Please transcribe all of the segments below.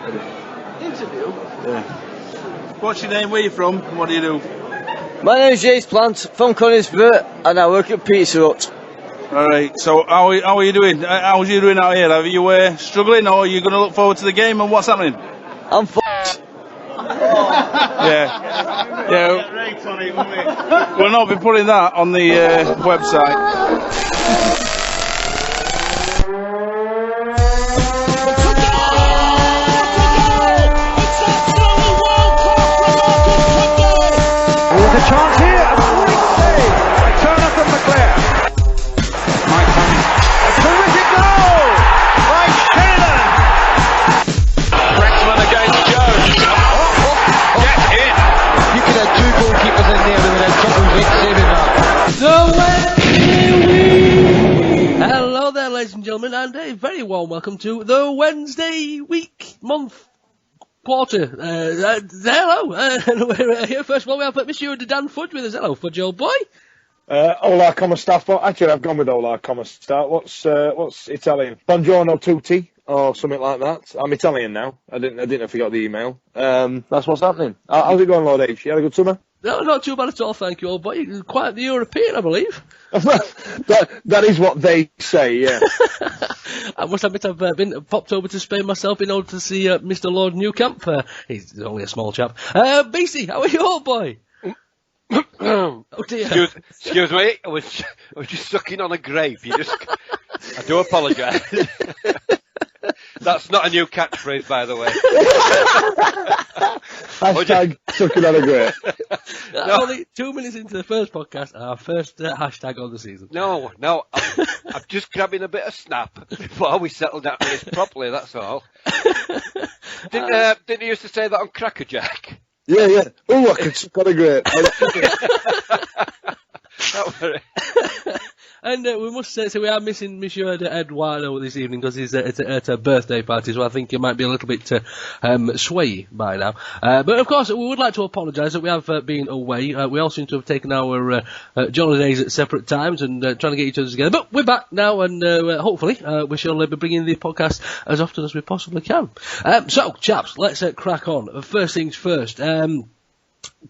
Interview? Yeah. What's your name? Where are you from? And what do you do? My name's James Plant, from Conisbrough, and I work at Pizza Hut. Alright, so how are you doing? How's you doing out here? Are you struggling, or are you going to look forward to the game, and what's happening? I'm Fudge. Yeah. We'll not be putting that on the website. There's a chance here, a great save by Turner from McClare. Mike Cummings, a terrific goal by Sheridan. Brexman against Jones. Get in. You could have two goalkeepers in there with a double week saving that. Hello there, ladies and gentlemen, and a very warm welcome to the Wednesday week, month, quarter. Hello, and we're here. First of all, we have Monsieur Dan Fudge with us. Hello, Fudge, old boy. Hola, come sta? Actually, I've gone with hola, come sta. What's Italian? Buongiorno tutti, or something like that. I'm Italian now. I didn't know if you got the email. That's what's happening. How's it going, Lord H? You had a good summer? No, not too bad at all, thank you, old boy. You're quite the European, I believe. that is what they say, yeah. I must admit I've popped over to Spain myself in order to see Mr. Lord Newcamp. He's only a small chap. Beastie, how are you, old boy? Oh dear. Excuse me, I was just sucking on a grape. I do apologise. That's not a new catchphrase, by the way. Hashtag sucking on a grape. Only 2 minutes into the first podcast, our first hashtag of the season. No, I'm just grabbing a bit of snap before we settle down to this properly, that's all. Didn't you used to say that on Cracker Jack? Yeah. Oh, I could suck on a grape. Don't worry. And we must say, so we are missing Monsieur Eduardo this evening because he's at a birthday party, so I think he might be a little bit sway by now. But of course, we would like to apologise that we have been away. We all seem to have taken our holidays at separate times and trying to get each other together. But we're back now, and hopefully we shall be bringing the podcast as often as we possibly can. So, chaps, let's crack on. First things first.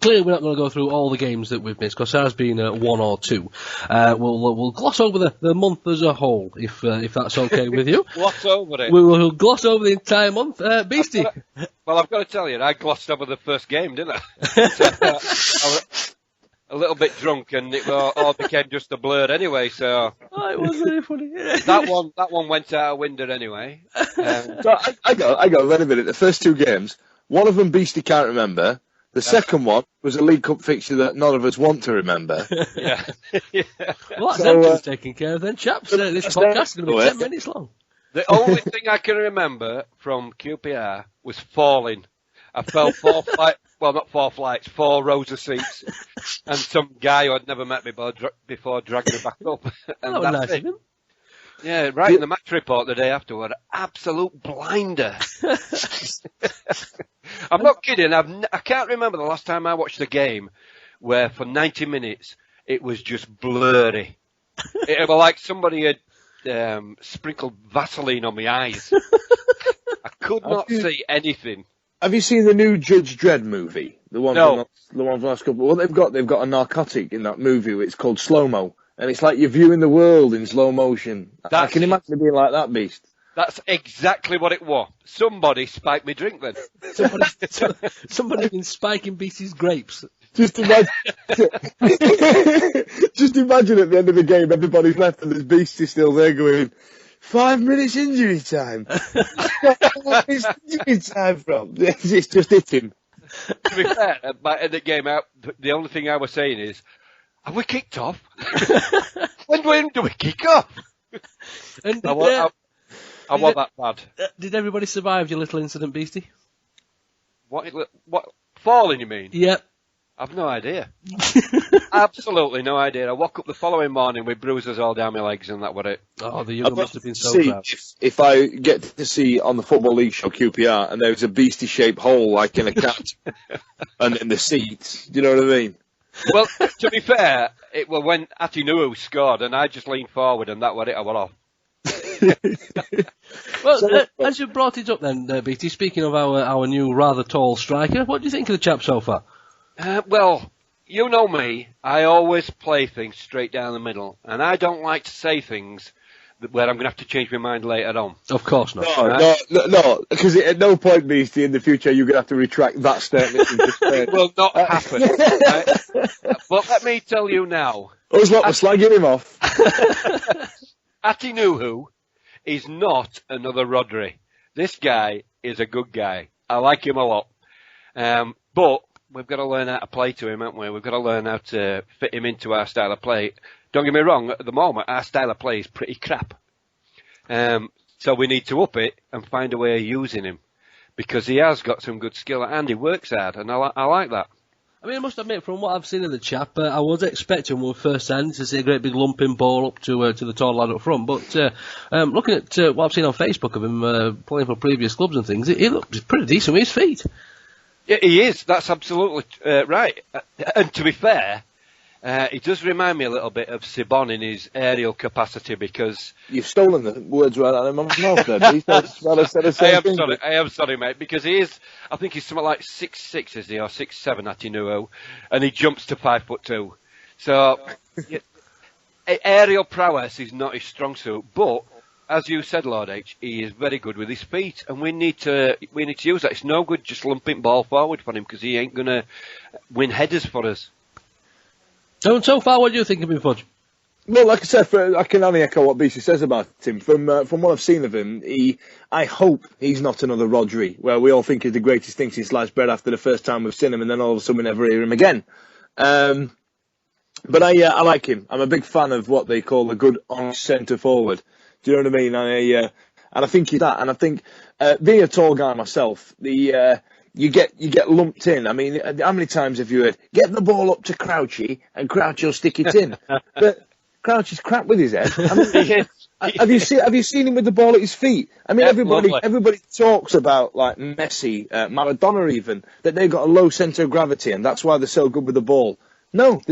Clearly, we're not going to go through all the games that we've missed, because there has been one or two. We'll gloss over the month as a whole, if that's okay with you. Gloss over it. We'll gloss over the entire month. Beastie. I've got to tell you, I glossed over the first game, didn't I? I was a little bit drunk, and it all became just a blur anyway. So it was very funny. that one went out a window anyway. So I got wait a minute. The first two games, one of them Beastie can't remember. The second one was a League Cup fixture that none of us want to remember. Yeah. Well, that's empty's taken care of then, chaps. This podcast is going to be 10 minutes long. The only thing I can remember from QPR was falling. I fell 4 rows of seats, and some guy who I'd never met before dragged me back up. And that's nice it. of him. Yeah, right in the match report the day afterward, absolute blinder. I'm not kidding. I can't remember the last time I watched a game where for 90 minutes it was just blurry. It was like somebody had sprinkled Vaseline on my eyes. I could not see anything. Have you seen the new Judge Dredd movie? The one No. from the last couple. Well, they've got a narcotic in that movie. It's called slow-mo. And it's like you're viewing the world in slow motion. I can imagine it being like that, Beast. That's exactly what it was. Somebody spiked me drink then. Somebody's been spiking Beastie's grapes. Just imagine, just imagine at the end of the game, everybody's left and there's Beastie still there going, 5 minutes injury time. It's injury time from. It's just hit him. To be fair, by the end of the game out, the only thing I was saying is, have we kicked off? When do we kick off? And I want that bad. Did everybody survive your little incident, Beastie? What falling, you mean? Yep. I've no idea. Absolutely no idea. I woke up the following morning with bruises all down my legs, and that was it. Oh, the young must have been so proud. If I get to see on the Football League show QPR, and there's a Beastie-shaped hole like in a cat, and in the seats, do you know what I mean? Well, to be fair, it was when Atinu'u scored, and I just leaned forward, and that was it. I went off. Well, as you brought it up then, Beattie, speaking of our new rather tall striker, what do you think of the chap so far? Well, you know me. I always play things straight down the middle, and I don't like to say things where I'm going to have to change my mind later on. Of course not. No, because at no point, Beastie, in the future you're going to have to retract that statement. It will not happen. Right? But let me tell you now. Us lot were slagging him off. Atinuhu is not another Rodri. This guy is a good guy. I like him a lot. But we've got to learn how to play to him, haven't we? We've got to learn how to fit him into our style of play. Don't get me wrong, at the moment, our style of play is pretty crap. So we need to up it and find a way of using him. Because he has got some good skill and he works hard, and I like that. I mean, I must admit, from what I've seen of the chap, I was expecting when we first signed to see a great big lumping ball up to the tall lad up front. But looking at what I've seen on Facebook of him playing for previous clubs and things, he looks pretty decent with his feet. Yeah, he is. That's absolutely right. And to be fair, he does remind me a little bit of Sibon in his aerial capacity because... You've stolen the words right out of my mouth there. I am sorry, mate, because he is... I think he's something like 6'6", is he, or 6'7", Atinuhu, and he jumps to 5'2". So, aerial prowess is not his strong suit, but... As you said, Lord H, he is very good with his feet, and we need to use that. It's no good just lumping ball forward for him because he ain't going to win headers for us. So far, what do you think of him, Fudge? Well, like I said, I can only echo what Beastie says about him. From what I've seen of him, I hope he's not another Rodri, where we all think he's the greatest thing since sliced bread after the first time we've seen him, and then all of a sudden we never hear him again. But I like him. I'm a big fan of what they call a good honest centre forward. Do you know what I mean? And I think he's that. And I think being a tall guy myself, you get lumped in. I mean, how many times have you heard, get the ball up to Crouchy and Crouchy will stick it in? But Crouchy's crap with his head. I mean, have you seen him with the ball at his feet? I mean, everybody talks about like Messi, Maradona even, that they've got a low centre of gravity and that's why they're so good with the ball. No,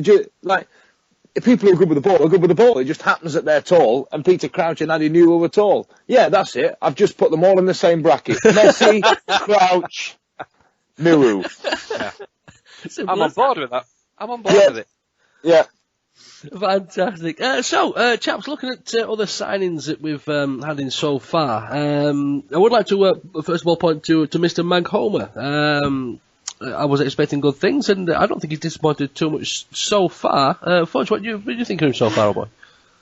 people who are good with the ball are good with the ball. It just happens that they're tall, and Peter Crouch and Andy Newell were tall. Yeah, that's it. I've just put them all in the same bracket. Messi, Crouch, Newell. Yeah. I'm on board with that. I'm on board with it. Yeah. Fantastic. Chaps, looking at other signings that we've had in so far, I would like to, first of all, point to Mr. Mag Homer. I was expecting good things, and I don't think he's disappointed too much so far. Fudge, what do you think of him so far, boy?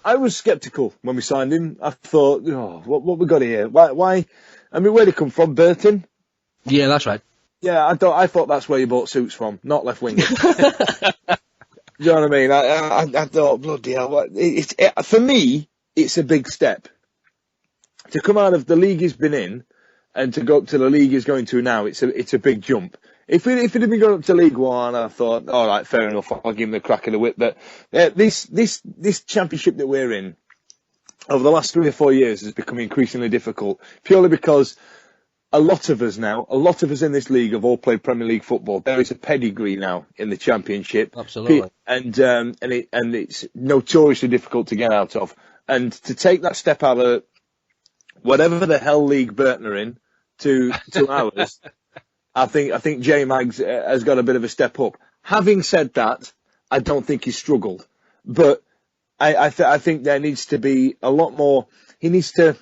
I was sceptical when we signed him. I thought, what we got here? Why? I mean, where'd he come from? Burton? Yeah, that's right. Yeah, I thought that's where you bought suits from, not left wing. Do you know what I mean? I thought, bloody hell. For me, it's a big step. To come out of the league he's been in and to go up to the league he's going to now, it's a big jump. If it had been going up to League One, I thought, all right, fair enough, I'll give him the crack of the whip. But this championship that we're in, over the last 3 or 4 years, has become increasingly difficult, purely because a lot of us in this league have all played Premier League football. There is a pedigree now in the championship. Absolutely. And it's notoriously difficult to get out of. And to take that step out of whatever the hell league Burton are in to ours, I think J Mags has got a bit of a step up. Having said that, I don't think he's struggled, but I think there needs to be a lot more. He needs to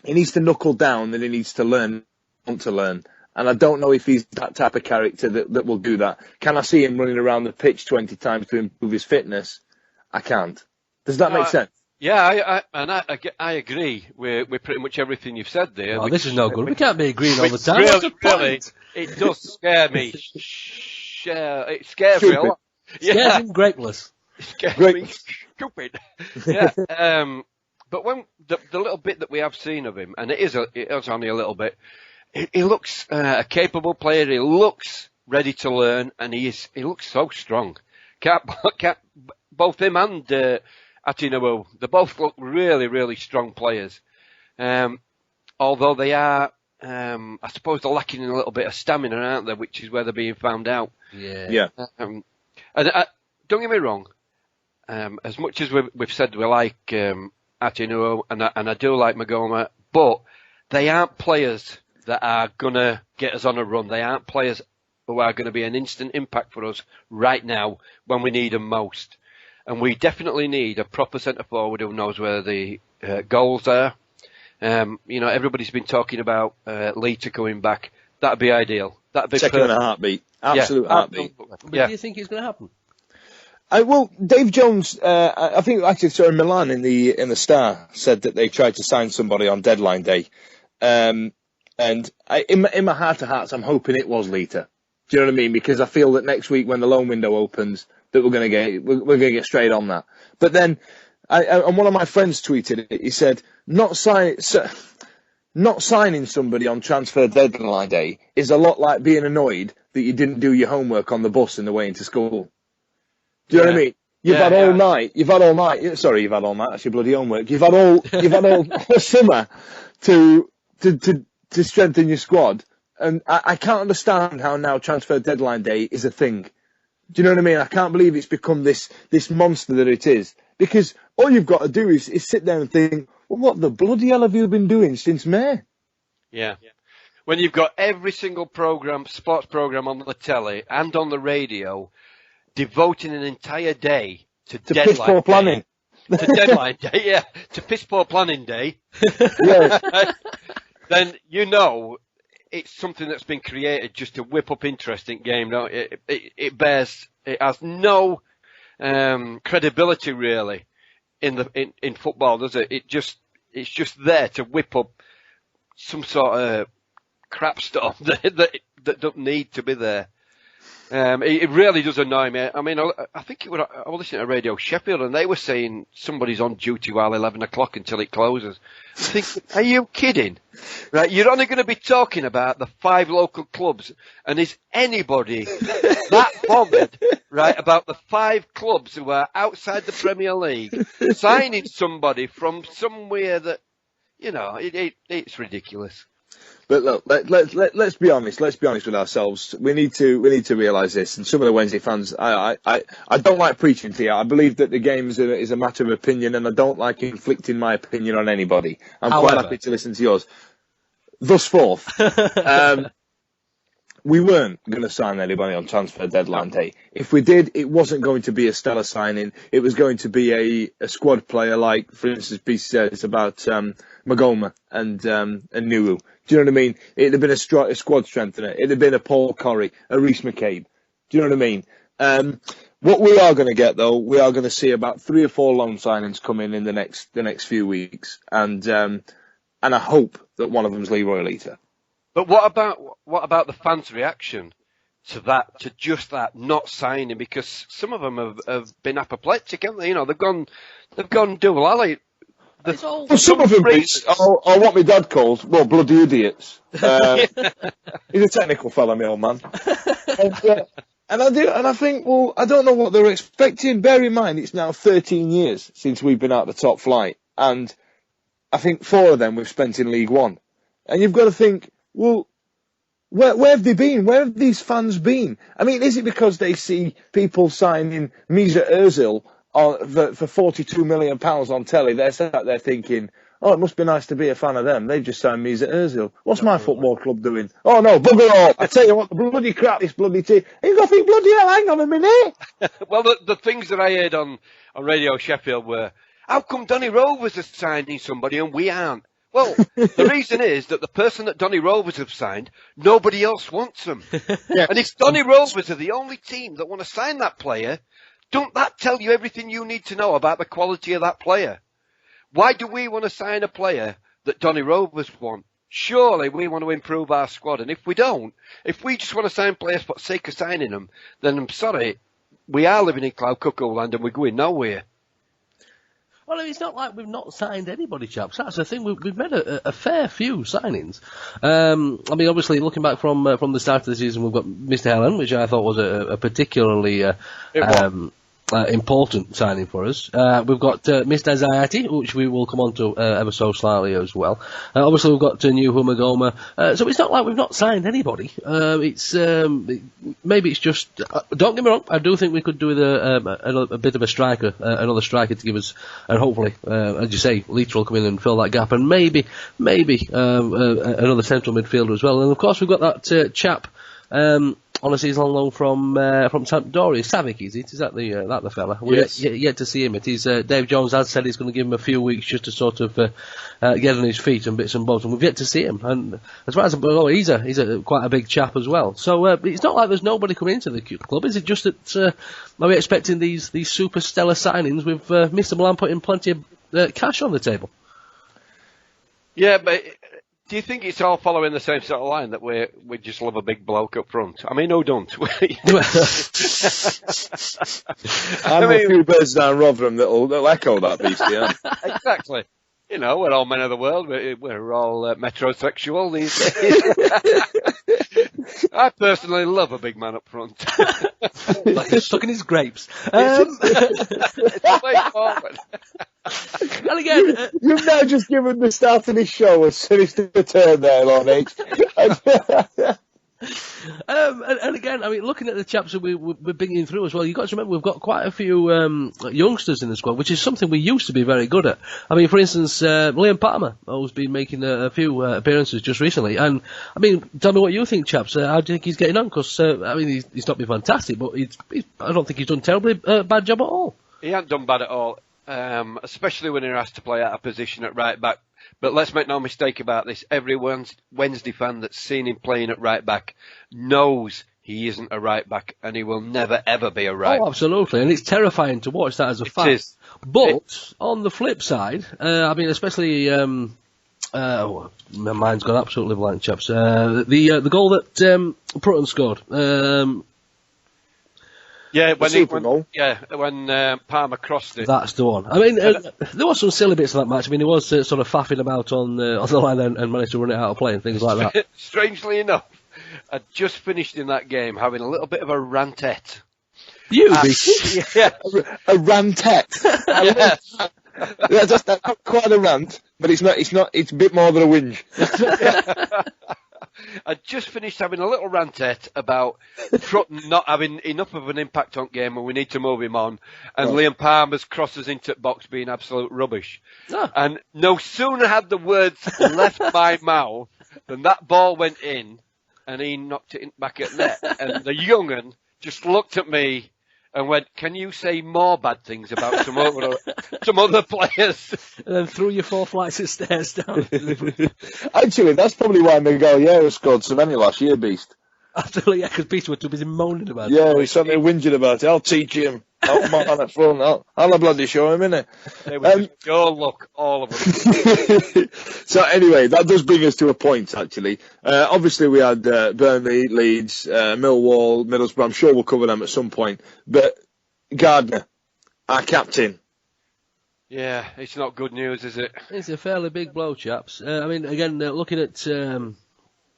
knuckle down than he needs to want to learn. And I don't know if he's that type of character that will do that. Can I see him running around the pitch 20 times to improve his fitness? I can't. Does that make sense? Yeah, I agree with pretty much everything you've said there. Oh, this is no good. We can't be agreeing all the time. Really, it does scare me. It scares me a lot. Scares him greatless. It scares me stupid. Yeah. But when the little bit that we have seen of him, and it is only a little bit, he looks a capable player. He looks ready to learn, and he looks so strong. Both him and Atinuhu, they both look really, really strong players. Although they are, I suppose they're lacking in a little bit of stamina, aren't they? Which is where they're being found out. Yeah. And don't get me wrong. As much as we've said we like Atinuo, and I do like Magoma, but they aren't players that are going to get us on a run. They aren't players who are going to be an instant impact for us right now when we need them most. And we definitely need a proper centre forward who knows where the goals are. Everybody's been talking about Lita coming back. That'd be ideal. That'd be second in a heartbeat. Absolute heartbeat. But do you think it's going to happen? Well, Dave Jones, I think actually Sir Milan in the Star said that they tried to sign somebody on deadline day, and in my heart of hearts, I'm hoping it was Lita. Do you know what I mean? Because I feel that next week when the loan window opens, that we're going to get straight on that. But then, and one of my friends tweeted it. He said, not signing somebody on transfer deadline day is a lot like being annoyed that you didn't do your homework on the bus on the way into school. Do you know what I mean? You've had all night. Sorry, you've had all night. That's your bloody homework. You've had all summer to strengthen your squad. And I can't understand how now transfer deadline day is a thing. Do you know what I mean? I can't believe it's become this monster that it is. Because all you've got to do is sit there and think, well, what the bloody hell have you been doing since May? Yeah. When you've got every single sports program on the telly and on the radio, devoting an entire day to deadline piss poor planning. To deadline day, yeah. To piss poor planning day. Yeah. Then it's something that's been created just to whip up interest in game. No, it has no credibility really in football, does it? It's just there to whip up some sort of crap stuff that doesn't need to be there. It really does annoy me. I mean, I think I was listening to Radio Sheffield and they were saying somebody's on duty while 11 o'clock until it closes. I think, are you kidding? Right, you're only going to be talking about the 5 local clubs, and is anybody that bothered, right, about the 5 clubs who are outside the Premier League signing somebody from somewhere that, it's ridiculous. But look, let's be honest. Let's be honest with ourselves. We need to realise this. And some of the Wednesday fans, I don't like preaching to you. I believe that the game is a matter of opinion, and I don't like inflicting my opinion on anybody. I'm quite happy to listen to yours. Thus forth, we weren't going to sign anybody on transfer deadline day. If we did, it wasn't going to be a stellar signing. It was going to be a squad player like, for instance, Beastie said it's about Magoma and Nuru. Do you know what I mean? It'd have been a squad strengthener. It'd have been a Paul Corrie, a Reece McCabe. Do you know what I mean? What we are going to get, though, we are going to see about 3 or 4 loan signings come in the next few weeks, and I hope that one of them's Leroy Lita. But what about the fans' reaction to that, to just that not signing? Because some of them have been apoplectic, haven't they? They've gone double alley. Some of them are what my dad calls, bloody idiots. He's a technical fella, my old man. And I think, I don't know what they're expecting. Bear in mind, it's now 13 years since we've been out the top flight, and I think 4 of them we've spent in League One. And you've got to think, well, where have they been? Where have these fans been? I mean, is it because they see people signing Mesut Ozil for £42 million on telly? They're sat there thinking, oh, it must be nice to be a fan of them. They've just signed Mesut Ozil. What's my football club doing? Oh, no, bugger all. I tell you what, the bloody crap, this bloody team. You got to think, bloody hell, hang on a minute. Well, the things that I heard on Radio Sheffield were, how come Donny Rovers is signing somebody and we aren't? Well, the reason is that the person that Donny Rovers have signed, nobody else wants them. Yeah. And if Donny Rovers are the only team that want to sign that player, don't that tell you everything you need to know about the quality of that player? Why do we want to sign a player that Donny Rovers want? Surely we want to improve our squad. And if we don't, if we just want to sign players for the sake of signing them, then I'm sorry, we are living in cloud cuckoo land and we're going nowhere. Well, it's not like we've not signed anybody, chaps. That's the thing. We've made a fair few signings. I mean, obviously, looking back from the start of the season, we've got Mr. Helen, which I thought was a particularly important signing for us. We've got Mr. Zayati, which we will come on to ever so slightly as well. Obviously, we've got New Humagoma. So it's not like we've not signed anybody. Maybe it's just. Don't get me wrong. I do think we could do with a bit of a striker, another striker to give us, and hopefully, as you say, Leach will come in and fill that gap, and maybe another central midfielder as well. And of course, we've got that chap. On a season-long loan from Sampdoria. Savic, is it? Is that the fella? Yes. We're yet to see him. It is, Dave Jones has said he's going to give him a few weeks just to sort of get on his feet and bits and bobs, and we've yet to see him. And as far as I know, he's a quite a big chap as well. So it's not like there's nobody coming into the club. Is it just that are we expecting these super stellar signings with Mr. Milan putting plenty of cash on the table? Yeah, but do you think it's all following the same sort of line that we just love a big bloke up front? I mean, who don't? I'm a few birds down Rotherham that'll echo that, Beastie. Yeah. Exactly. You know, we're all men of the world. We're all metrosexual these days. I personally love a big man up front. Like he's stuck in his grapes. It's the way forward. And again, You've now just given the start of this show a sinister turn there, Lonnie. And again, I mean, looking at the chaps that we're bringing through as well, you've got to remember we've got quite a few youngsters in the squad, which is something we used to be very good at. I mean, for instance, Liam Palmer, who's been making a few appearances just recently. And, I mean, tell me what you think, chaps. How do you think he's getting on? Because, I mean, he's not been fantastic, but I don't think he's done terribly bad job at all. He hasn't done bad at all, especially when he has to play out of position at right back. But let's make no mistake about this. Every Wednesday fan that's seen him playing at right back knows he isn't a right back, and he will never ever be a right. Oh, absolutely, and it's terrifying to watch that as a fact. It is. But on the flip side, I mean, especially my mind's gone absolutely blank, chaps. The goal that Prutton scored. Yeah, when Palmer crossed it. That's the one. I mean, there was some silly bits of that match. I mean, he was sort of faffing about on the line and managed to run it out of play and things like that. Strangely enough, I'd just finished in that game having a little bit of a rantette. You, Yeah. A rantette. Yeah, that's not quite a rant, but it's not. It's a bit more than a whinge. I just finished having a little rantette about Prutton not having enough of an impact on game and we need to move him on, and Liam Palmer's crosses into the box being absolute rubbish. Oh. And no sooner had the words left my mouth than that ball went in and he knocked it back at net. And the young'un just looked at me and went, "Can you say more bad things about some other players?" And then threw you 4 flights of stairs down. Actually, that's probably why Miguel scored so many last year, Beast. Absolutely, yeah, because Peter was too busy moaning about it. Yeah, he's suddenly whinging about it. I'll teach him. I'll on at front. I'll bloody show him, innit? They were your luck, all of them. So anyway, that does bring us to a point, actually. Obviously, we had Burnley, Leeds, Millwall, Middlesbrough. I'm sure we'll cover them at some point. But Gardner, our captain. Yeah, it's not good news, is it? It's a fairly big blow, chaps. I mean, again, looking at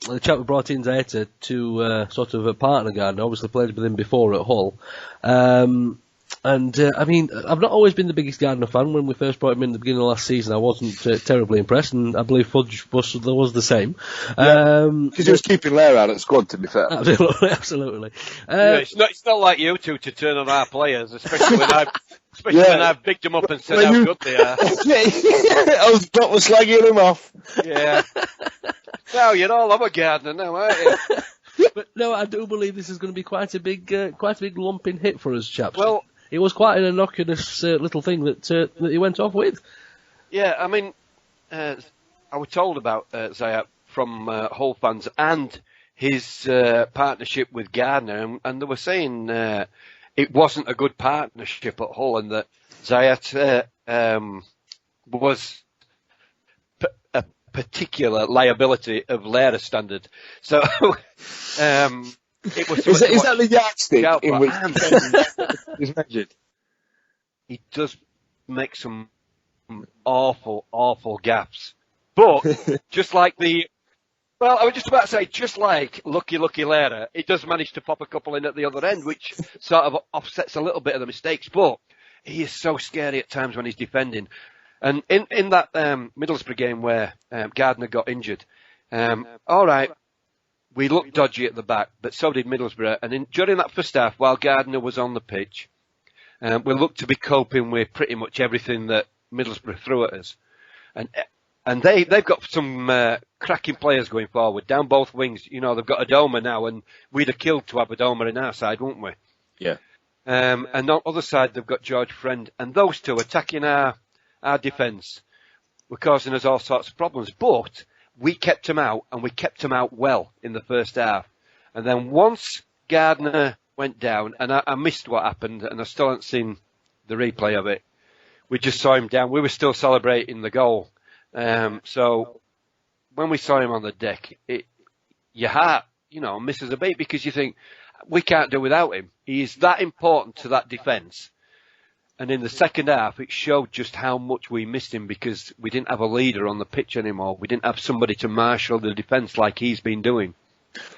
the chap we brought in Zeta to sort of a partner Gardner, obviously played with him before at Hull. And I mean, I've not always been the biggest Gardner fan. When we first brought him in at the beginning of last season, I wasn't terribly impressed, and I believe Fudge was the same. Because he was keeping Lair out at the squad, to be fair. Absolutely. Yeah, it's not like you two to turn on our players, especially when I've bigged them up and said how good they are. I was slagging them off. Yeah. Now you're all over Gardner now, aren't you? But no, I do believe this is going to be quite a big lumping hit for us, chaps. Well, it was quite an innocuous little thing that he went off with. Yeah, I mean, I was told about Zayat from Hull fans and his partnership with Gardner, and they were saying it wasn't a good partnership at Hull, and that Zayat was a particular liability of Lair's standard. So it was. Is that the yardstick in which is measured? He does make some awful gaffes, but just like the Well, I was just about to say, just like Lucky Lera, he does manage to pop a couple in at the other end, which sort of offsets a little bit of the mistakes, but he is so scary at times when he's defending. And in that Middlesbrough game where Gardner got injured, all right, we looked dodgy at the back, but so did Middlesbrough. And during that first half, while Gardner was on the pitch, we looked to be coping with pretty much everything that Middlesbrough threw at us. And they've got some cracking players going forward, down both wings. You know, they've got Adoma now, and we'd have killed to have Adoma in our side, wouldn't we? Yeah. And on the other side, they've got George Friend. And those two attacking our defence were causing us all sorts of problems. But we kept them out, and we kept them out well in the first half. And then once Gardner went down, and I missed what happened, and I still haven't seen the replay of it, we just saw him down. We were still celebrating the goal. So when we saw him on the deck, your heart, misses a beat because you think, we can't do without him. He is that important to that defence. And in the second half, it showed just how much we missed him because we didn't have a leader on the pitch anymore. We didn't have somebody to marshal the defence like he's been doing.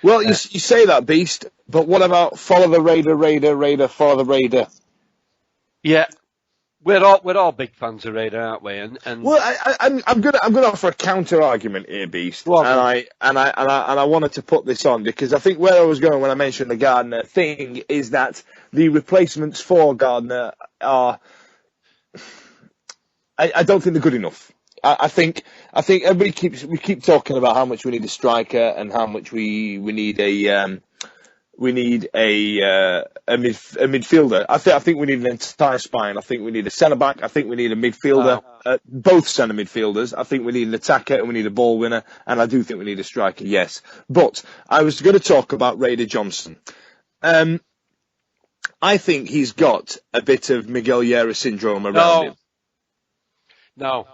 Well, you say that, Beast, but what about follow the Raider, follow the Raider? Yeah. We're all big fans of Raider, aren't we? And well, I'm gonna offer a counter argument here, Beast, and I wanted to put this on because I think where I was going when I mentioned the Gardner thing is that the replacements for Gardner are, I don't think they're good enough. I think everybody keep talking about how much we need a striker and how much we need a midfielder. I think we need an entire spine. I think we need a centre back. I think we need a midfielder. Both centre midfielders. I think we need an attacker and we need a ball winner. And I do think we need a striker. Yes, but I was going to talk about Raider Johnson. I think he's got a bit of Miguel Yera syndrome around him. No.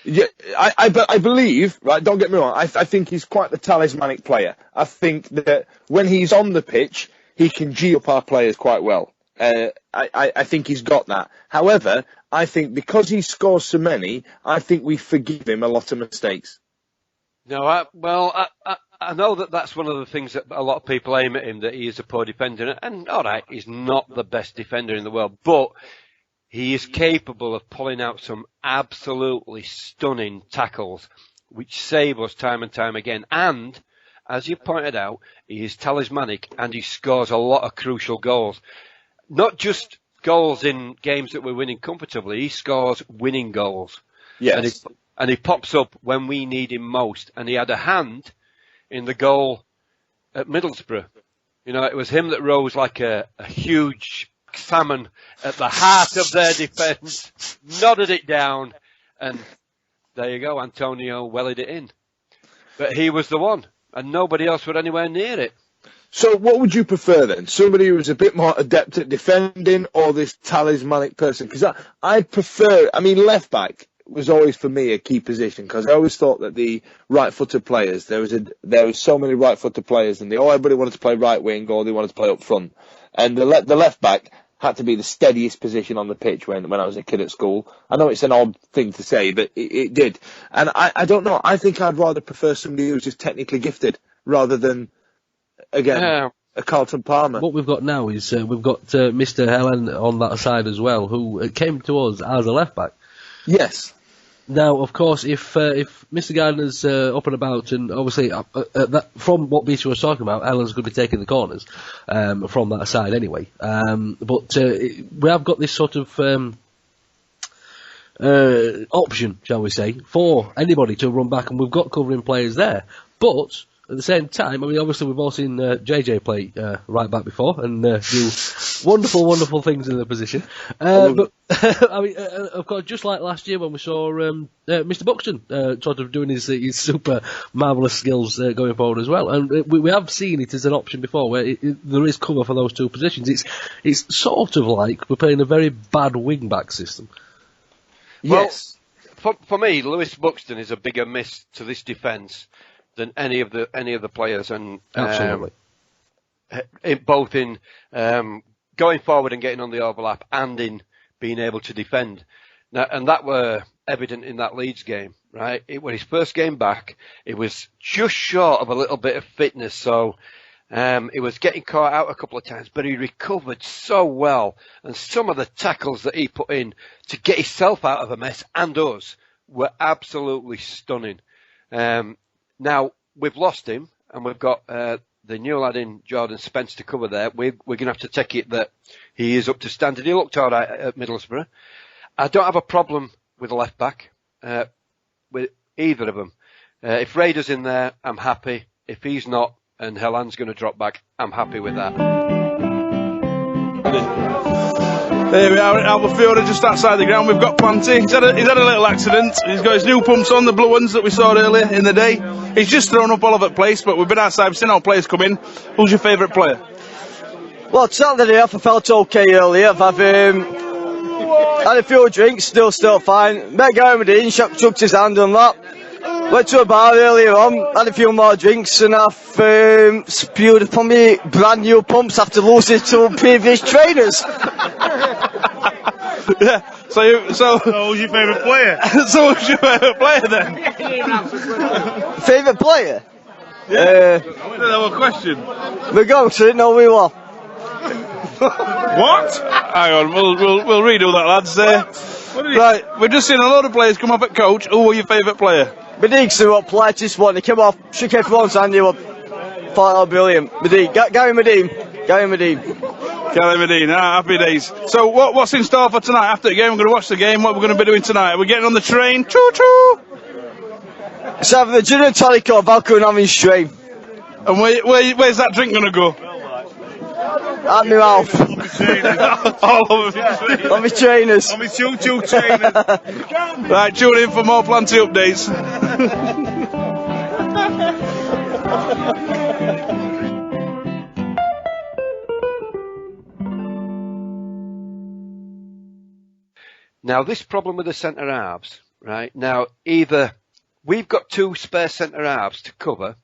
Yeah, I believe, right, don't get me wrong, I think he's quite the talismanic player. I think that when he's on the pitch, he can G up our players quite well. I think he's got that. However, I think because he scores so many, I think we forgive him a lot of mistakes. No, I know that's one of the things that a lot of people aim at him, that he is a poor defender. And all right, he's not the best defender in the world, but he is capable of pulling out some absolutely stunning tackles, which save us time and time again. And, as you pointed out, he is talismanic and he scores a lot of crucial goals. Not just goals in games that we're winning comfortably, he scores winning goals. Yes. And he pops up when we need him most. And he had a hand in the goal at Middlesbrough. It was him that rose like a huge salmon at the heart of their defence, nodded it down, and there you go, Antonio wellied it in. But he was the one, and nobody else were anywhere near it. So what would you prefer then? Somebody who was a bit more adept at defending, or this talismanic person? Because I prefer, left back was always for me a key position, because I always thought that the right-footed players, there was so many right-footed players, and everybody wanted to play right wing or they wanted to play up front, and the left back had to be the steadiest position on the pitch when I was a kid at school. I know it's an odd thing to say, but it did. And I don't know. I think I'd rather prefer somebody who's just technically gifted rather than, again, a Carlton Palmer. What we've got now is we've got Mr. Helen on that side as well, who came to us as a left back. Yes. Now, of course, if Mr. Gardner's up and about, and obviously from what Beastie was talking about, Ellen's going to be taking the corners from that side anyway. But we have got this sort of option, shall we say, for anybody to run back, and we've got covering players there. But at the same time, obviously we've all seen JJ play right back before and do wonderful, wonderful things in the position. But of course, just like last year when we saw Mr. Buxton sort of doing his super marvellous skills going forward as well, and we have seen it as an option before where there is cover for those two positions. It's sort of like we're playing a very bad wing back system. Yes. Well, for me, Lewis Buxton is a bigger miss to this defence than any of the players, and absolutely, both in going forward and getting on the overlap, and in being able to defend. Now, and that were evident in that Leeds game. right? It was his first game back. It was just short of a little bit of fitness, so he was getting caught out a couple of times, but he recovered so well. And some of the tackles that he put in to get himself out of a mess and us were absolutely stunning. Now, we've lost him, and we've got the new lad in Jordan Spence to cover there. We're going to have to take it that he is up to standard. He looked all right at Middlesbrough. I don't have a problem with a left back, with either of them. If Rader's in there, I'm happy. If he's not, and Helan's going to drop back, I'm happy with that. There we are, Albert Fiore just outside the ground. We've got Planty. He's had a little accident. He's got his new pumps on, the blue ones that we saw earlier in the day. He's just thrown up all over the place, but we've been outside, we've seen our players come in. Who's your favourite player? Well, to start the day off, I felt okay earlier. I've had a few drinks, still fine. Met Gary Medine, shook his hand on that. Went to a bar earlier on, had a few more drinks, and I've spewed upon me brand new pumps after losing to previous trainers. Yeah. So who's your favourite player? So who's your favourite player then? Favourite player? Yeah. No question. We go, so no, we will. What? Hang on, we'll redo that, lads. Right, we've just seen a load of players come up at coach. Who were your favourite player? Medine threw up played this one. He came off, shook everyone's hand. He was thought, oh, brilliant. Medine, Gary Medine. Gary Medine, happy days. So what's in store for tonight? After the game, we're going to watch the game. What we're going to be doing tonight? We're getting on the train. Choo-choo! It's either the gin and tonic or vodka and orange stream. And where's that drink going to go? At my mouth. All over my trainers. On my trainers. On my choo-choo trainers. Right, tune in for more Planty updates. Now, this problem with the centre halves, right? Now, either we've got two spare centre halves to cover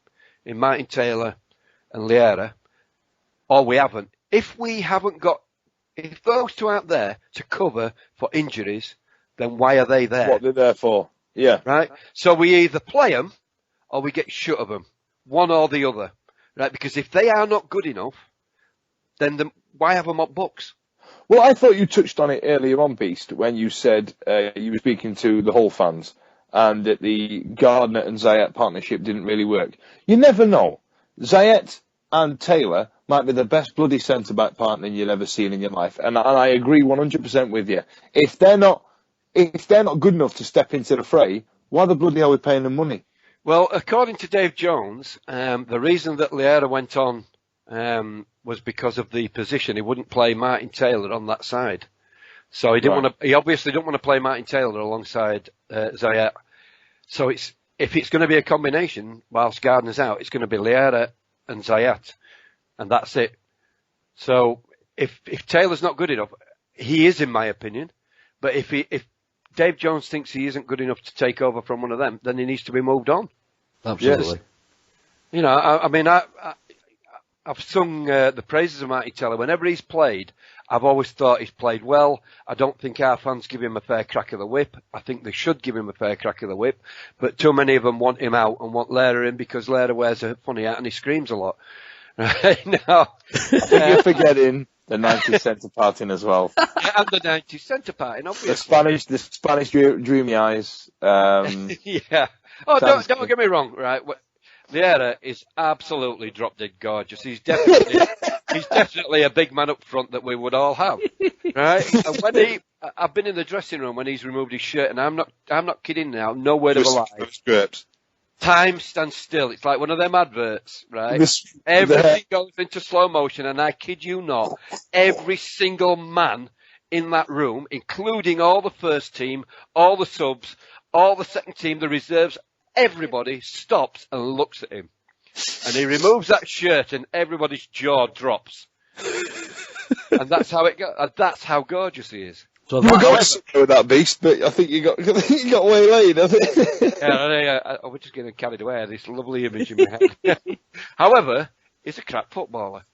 in Martin Taylor and Liera, or we haven't. If those two aren't there to cover for injuries, then why are they there? What they're there for. Yeah. Right? So we either play them or we get shut of them. One or the other. Right? Because if they are not good enough, then why have them on books? Well, I thought you touched on it earlier on, Beast, when you said you were speaking to the Hull fans and that the Gardner and Zayat partnership didn't really work. You never know. Zayat and Taylor might be the best bloody centre-back partner you've ever seen in your life. And I agree 100% with you. If they're not good enough to step into the fray, why the bloody are we paying them money? Well, according to Dave Jones, the reason that Liera went on was because of the position. He wouldn't play Martin Taylor on that side. So he didn't want to. He obviously didn't want to play Martin Taylor alongside Zayat. So if it's going to be a combination whilst Gardner's out, it's going to be Liera and Zayat, and that's it. So if Taylor's not good enough, he is, in my opinion. But if Dave Jones thinks he isn't good enough to take over from one of them, then he needs to be moved on. Absolutely. Yes. You know, I mean, I've sung the praises of Martin Taylor. Whenever he's played, I've always thought he's played well. I don't think our fans give him a fair crack of the whip. I think they should give him a fair crack of the whip. But too many of them want him out and want Lehrer in because Lehrer wears a funny hat and he screams a lot. Right now, I think you're forgetting the 90s centre parting as well. And the 90s centre parting, obviously. The Spanish dreamy eyes. Yeah. Oh, don't get me wrong, right? Liera is absolutely drop dead gorgeous. He's definitely a big man up front that we would all have, right? And I've been in the dressing room when he's removed his shirt, and I'm not kidding now. No word of a lie. Time stands still. It's like one of them adverts, right? Everything goes into slow motion, and I kid you not, every single man in that room, including all the first team, all the subs, all the second team, the reserves, everybody stops and looks at him. And he removes that shirt and everybody's jaw drops. And that's how it goes. That's how gorgeous he is. So We got somewhere with that, Beast, but I think you got waylaid, I think. Yeah, we're just getting carried away. This lovely image in my head. However, he's a crap footballer.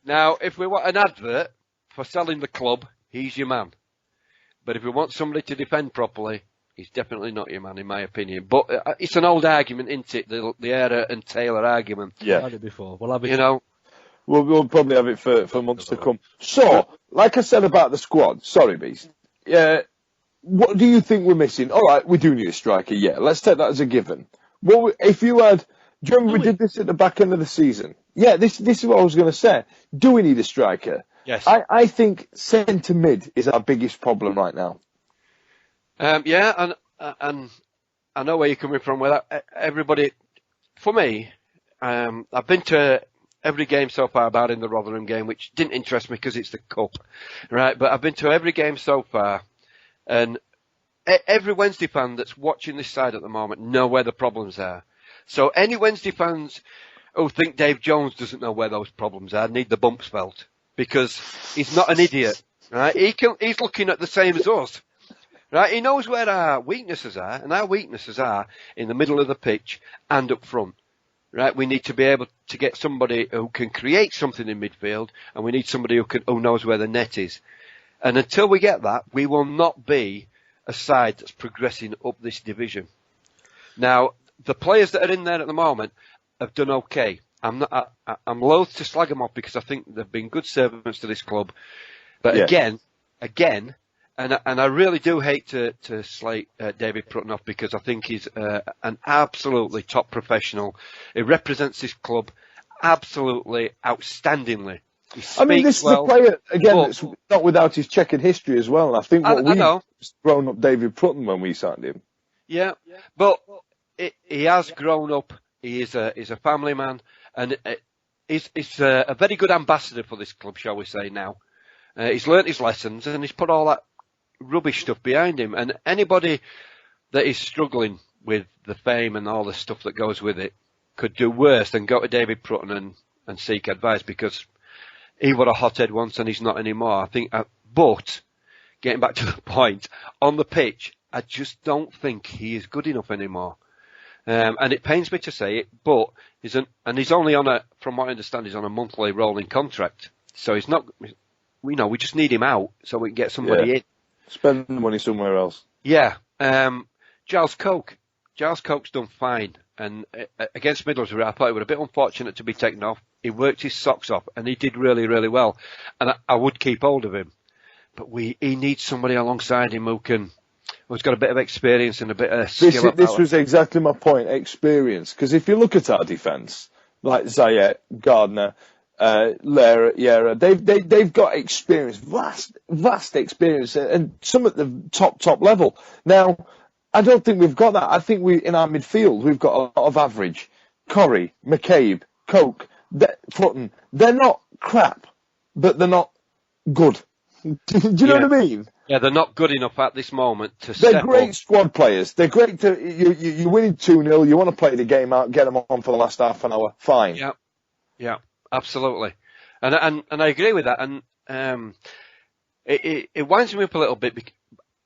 Now, if we want an advert for selling the club, he's your man. But if we want somebody to defend properly, He's definitely not your man, in my opinion. But it's an old argument, isn't it? The Era and Taylor argument. We've had it before. We'll have it. You know, We'll probably have it for months to come. So, like I said about the squad, sorry, Beast. What do you think we're missing? All right, we do need a striker. Yeah, let's take that as a given. If you had, do you remember we did this at the back end of the season? Yeah, this is what I was going to say. Do we need a striker? Yes. I think centre mid is our biggest problem right now. Yeah, and I know where you're coming from with that. Everybody, for me, I've been to every game so far, about in the Rotherham game, which didn't interest me because it's the cup, right? But I've been to every game so far, and every Wednesday fan that's watching this side at the moment know where the problems are. So any Wednesday fans who think Dave Jones doesn't know where those problems are need the bumps felt, because he's not an idiot, right? He's looking at the same as us. Right, he knows where our weaknesses are, and our weaknesses are in the middle of the pitch and up front. Right, we need to be able to get somebody who can create something in midfield, and we need somebody who knows where the net is. And until we get that, we will not be a side that's progressing up this division. Now, the players that are in there at the moment have done okay. I'm loath to slag them off because I think they've been good servants to this club. But again. And I really do hate to slate David Prutton off, because I think he's an absolutely top professional. He represents his club absolutely outstandingly. I mean, this is a player, again, that's not without his checkered history as well. And I think we've grown up David Prutton when we signed him. Yeah, but he has grown up. He's a family man, and he's a very good ambassador for this club, shall we say now. He's learnt his lessons, and he's put all that rubbish stuff behind him, and anybody that is struggling with the fame and all the stuff that goes with it could do worse than go to David Prutton and seek advice, because he was a hothead once and he's not anymore. I think, but getting back to the point, on the pitch, I just don't think he is good enough anymore. And it pains me to say it, but he's only on from what I understand, he's on a monthly rolling contract. So he's not, we just need him out so we can get somebody in. Spend the money somewhere else. Yeah. Giles Coke's done fine. And against Middlesbrough, I thought it was a bit unfortunate to be taken off. He worked his socks off, and he did really, really well. And I would keep hold of him. But he needs somebody alongside him who's got a bit of experience and a bit of skill. This was exactly my point, experience. Because if you look at our defence, like Zayet, Gardner, Yera, they've got experience, vast experience, and some at the top level. Now, I don't think we've got that. I think in our midfield, we've got a lot of average. Corrie, McCabe, Coke, Prutton, they're not crap, but they're not good. Do you know what I mean? Yeah, they're not good enough at this moment to They're great squad players. They're great you're winning 2-0, you want to play the game out, get them on for the last half an hour, fine. Yeah, absolutely. And I agree with that. And it winds me up a little bit,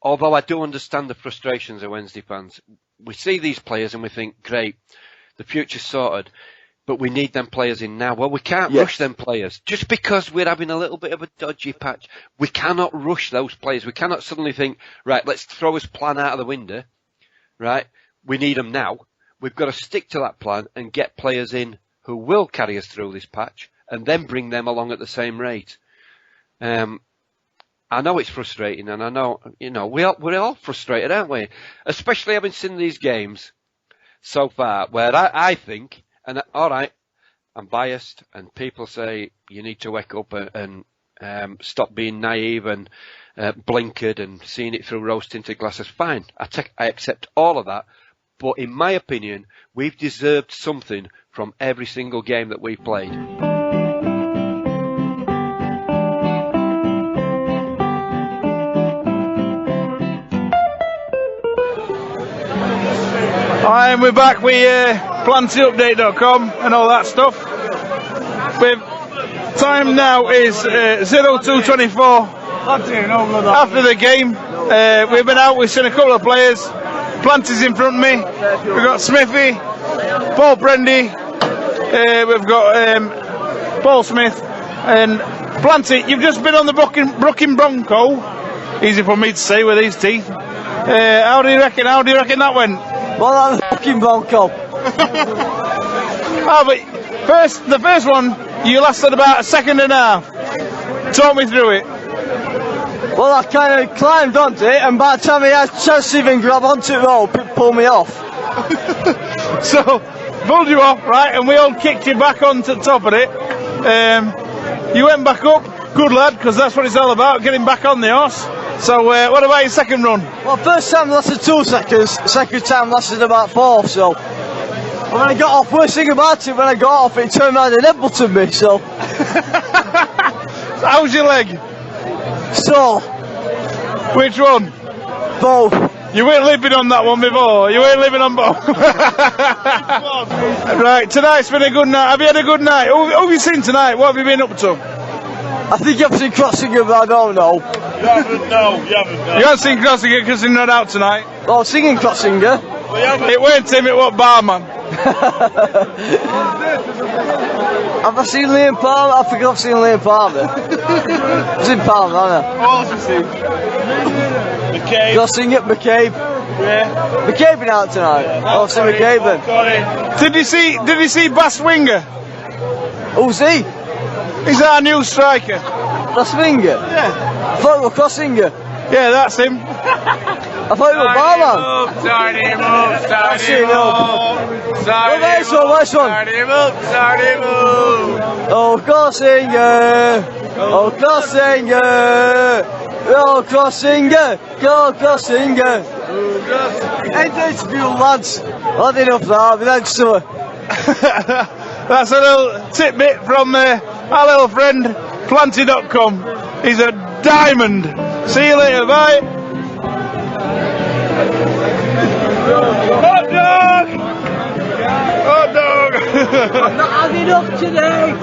although I do understand the frustrations of Wednesday fans. We see these players and we think, great, the future's sorted, but we need them players in now. Well, we can't rush them players. Just because we're having a little bit of a dodgy patch, we cannot rush those players. We cannot suddenly think, right, let's throw his plan out of the window, right? We need them now. We've got to stick to that plan and get players in who will carry us through this patch, and then bring them along at the same rate. I know it's frustrating, and I know, we're all frustrated, aren't we? Especially having seen these games so far, where I think, and all right, I'm biased, and people say you need to wake up and stop being naive and blinkered and seeing it through rose-tinted glasses. Fine, I accept all of that, but in my opinion, we've deserved something from every single game that we've played. And we're back with plantyupdate.com and all that stuff. Time now is 02:24 after the game. We've been out, we've seen a couple of players. Planty's in front of me. We've got Smithy, Paul Prendy, we've got Paul Smith, and Planty, you've just been on the Brooklyn Bronco. Easy for me to say with these teeth. How do you reckon that went? Well, I'm fucking Bronco. Oh, but the first one, you lasted about a second and a half. Talk me through it. Well, I kind of climbed onto it, and by the time I had a chance to even grab onto the rope, it pulled me off. So, pulled you off, right, and we all kicked you back onto the top of it. You went back up, good lad, because that's what it's all about, getting back on the horse. So, what about your second run? Well, first time lasted 2 seconds, second time lasted about 4, so. And when I got off, worst thing about it, when I got off, it turned around and headbutted me, so. How's your leg? So. Which one? Both. You weren't living on that one before. You weren't living on both. Right, tonight's been a good night. Have you had a good night? Who have you seen tonight? What have you been up to? I think I've seen Crossinger, but I don't know. You haven't, no. You haven't seen Crossinger because he's not out tonight. Well, I was singing Crossinger. It weren't him, it was barman. Have I seen Liam Palmer? I think I've seen Liam Palmer. I've seen Palmer, haven't I? What else have you seen? McCabe. I've seen it, McCabe. Yeah. McCabe been out tonight. I've seen McCabe then. Got it. Did you see Bass Winger? Who's he? He's our new striker. That's Winger? Yeah. I thought it was Crossinger. Yeah, that's him. I thought it was Barman. Start him up, start him up. Start Nice one, nice one. Start him up, start him up. Oh, Crossinger. Oh, Crossinger. Oh, Crossinger. Go, Crossinger. Ain't it to you lads? Lad enough that, but thanks to her. That's a little tidbit from our little friend Planty.com. He's a diamond. See you later, bye. Hot dog! Hot dog! I'm not having enough today.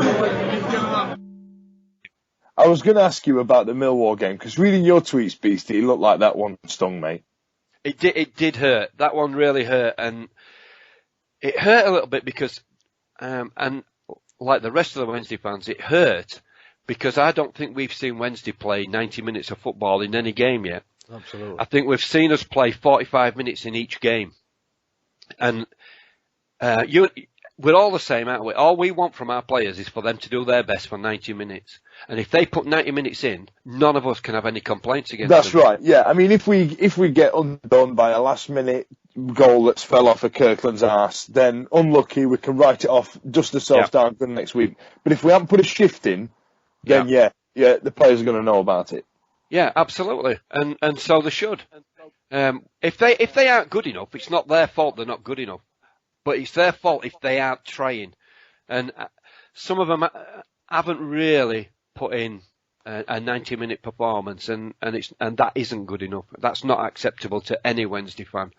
I was going to ask you about the Millwall game, because reading your tweets, Beastie, it looked like that one stung, mate. It did hurt. That one really hurt, and it hurt a little bit because, and like the rest of the Wednesday fans, it hurt because I don't think we've seen Wednesday play 90 minutes of football in any game yet. Absolutely. I think we've seen us play 45 minutes in each game, and we're all the same, aren't we? All we want from our players is for them to do their best for 90 minutes. And if they put 90 minutes in, none of us can have any complaints against them. That's right, yeah. I mean, if we get undone by a last-minute goal that's fell off of Kirkland's arse, then unlucky, we can write it off, dust ourselves down for the next week. But if we haven't put a shift in, then yeah, the players are going to know about it. Yeah, absolutely. And so they should. If they aren't good enough, it's not their fault they're not good enough. But it's their fault if they aren't trying. And some of them haven't really put in a 90-minute performance, and that isn't good enough. That's not acceptable to any Wednesday fan.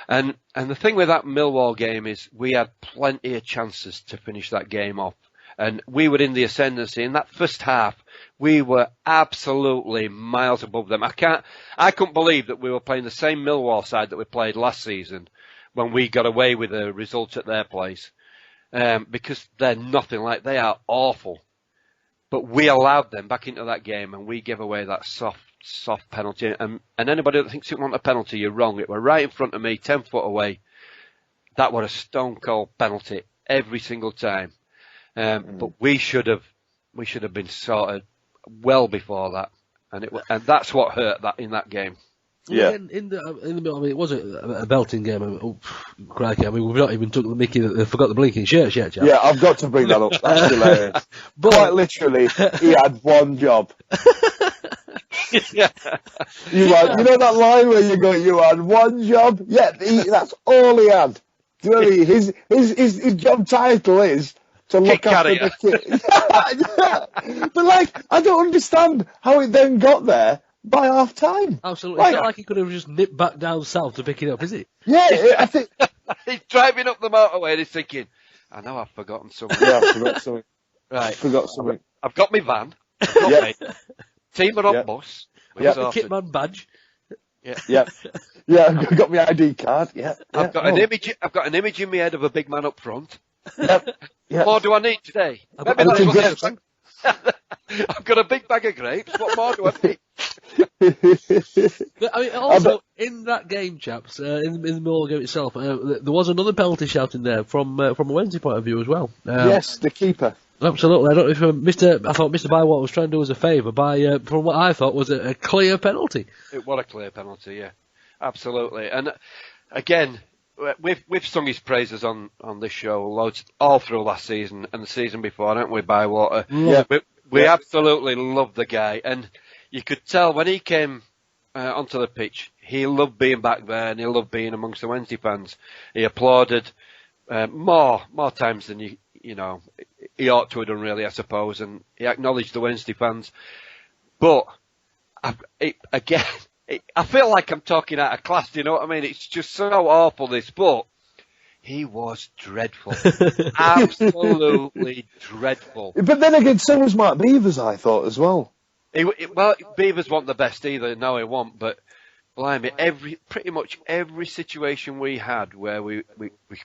And the thing with that Millwall game is we had plenty of chances to finish that game off. And we were in the ascendancy. In that first half, we were absolutely miles above them. I couldn't believe that we were playing the same Millwall side that we played last season when we got away with a result at their place. Because they're nothing like, they are awful. But we allowed them back into that game, and we gave away that soft penalty. And anybody that thinks it wasn't a penalty, you're wrong. It were right in front of me, 10 foot away. That was a stone cold penalty every single time. But we should have been sorted well before that, and that's what hurt that in that game. Yeah. In the middle, I mean, it was a belting game. I mean, oh, crikey! I mean, we've not even took the mickey that they forgot the blinking shirts yet, Jack. Yeah, I've got to bring that up. That's hilarious. But quite literally, he had one job. Yeah. You know that line where you go, you had one job? Yeah, that's all he had. Do you know what I mean? His job title is to look after the kid. But I don't understand how it then got there by half time. Absolutely. It's not like he could have just nipped back down south to pick it up, is it? Yeah, I think. He's driving up the motorway and he's thinking, I know I've forgotten something. Yeah, I forgot something. Right. Forgot something. I've got my van. I've got my team are on bus. Yeah. The Kitman badge. Yeah. I've got my ID card. Yeah. I've got an image. I've got an image in my head of a big man up front. Yep. What more do I need today? Maybe that's what I've got a big bag of grapes. What more do I need? But, I mean, also, in that game, chaps, in the Millwall game itself, there was another penalty shout in there from a Wednesday point of view as well. Yes, the keeper. Absolutely. I don't know if I thought Mr. Bywater was trying to do us a favour by, from what I thought was a clear penalty. It was a clear penalty, yeah. Absolutely. And again, we've sung his praises on this show loads all through last season and the season before, haven't we, Bywater? Yeah. We absolutely love the guy, and you could tell when he came onto the pitch, he loved being back there and he loved being amongst the Wednesday fans. He applauded more times than you know he ought to have done, really, I suppose, and he acknowledged the Wednesday fans. But I feel like I'm talking out of class. Do you know what I mean? It's just so awful, this, but he was dreadful. Absolutely dreadful. But then again, so was Mark Beavers, I thought, as well. Well, Beavers weren't the best either. No, he won't. But blimey, pretty much every situation we had where we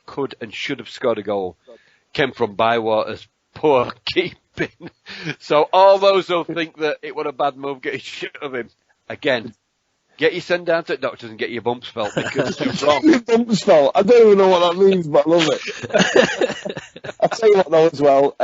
could and should have scored a goal came from Bywater's poor keeping. So all those who think that it was a bad move, get shit of him. Again, get your send down to the doctors and get your bumps felt, because it's wrong. Your bumps felt. I don't even know what that means, but I love it. I'll tell you what though as well,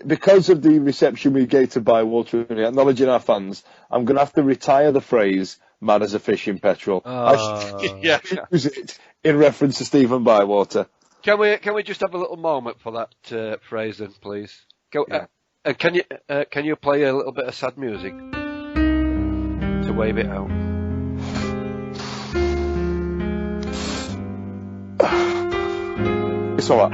because of the reception we gave to Bywater and acknowledging our fans, I'm going to have to retire the phrase "mad as a fish in petrol." I should use it in reference to Stephen Bywater. Can we just have a little moment for that phrase then, please? Go. Yeah. Can you play a little bit of sad music to wave it out? It's alright.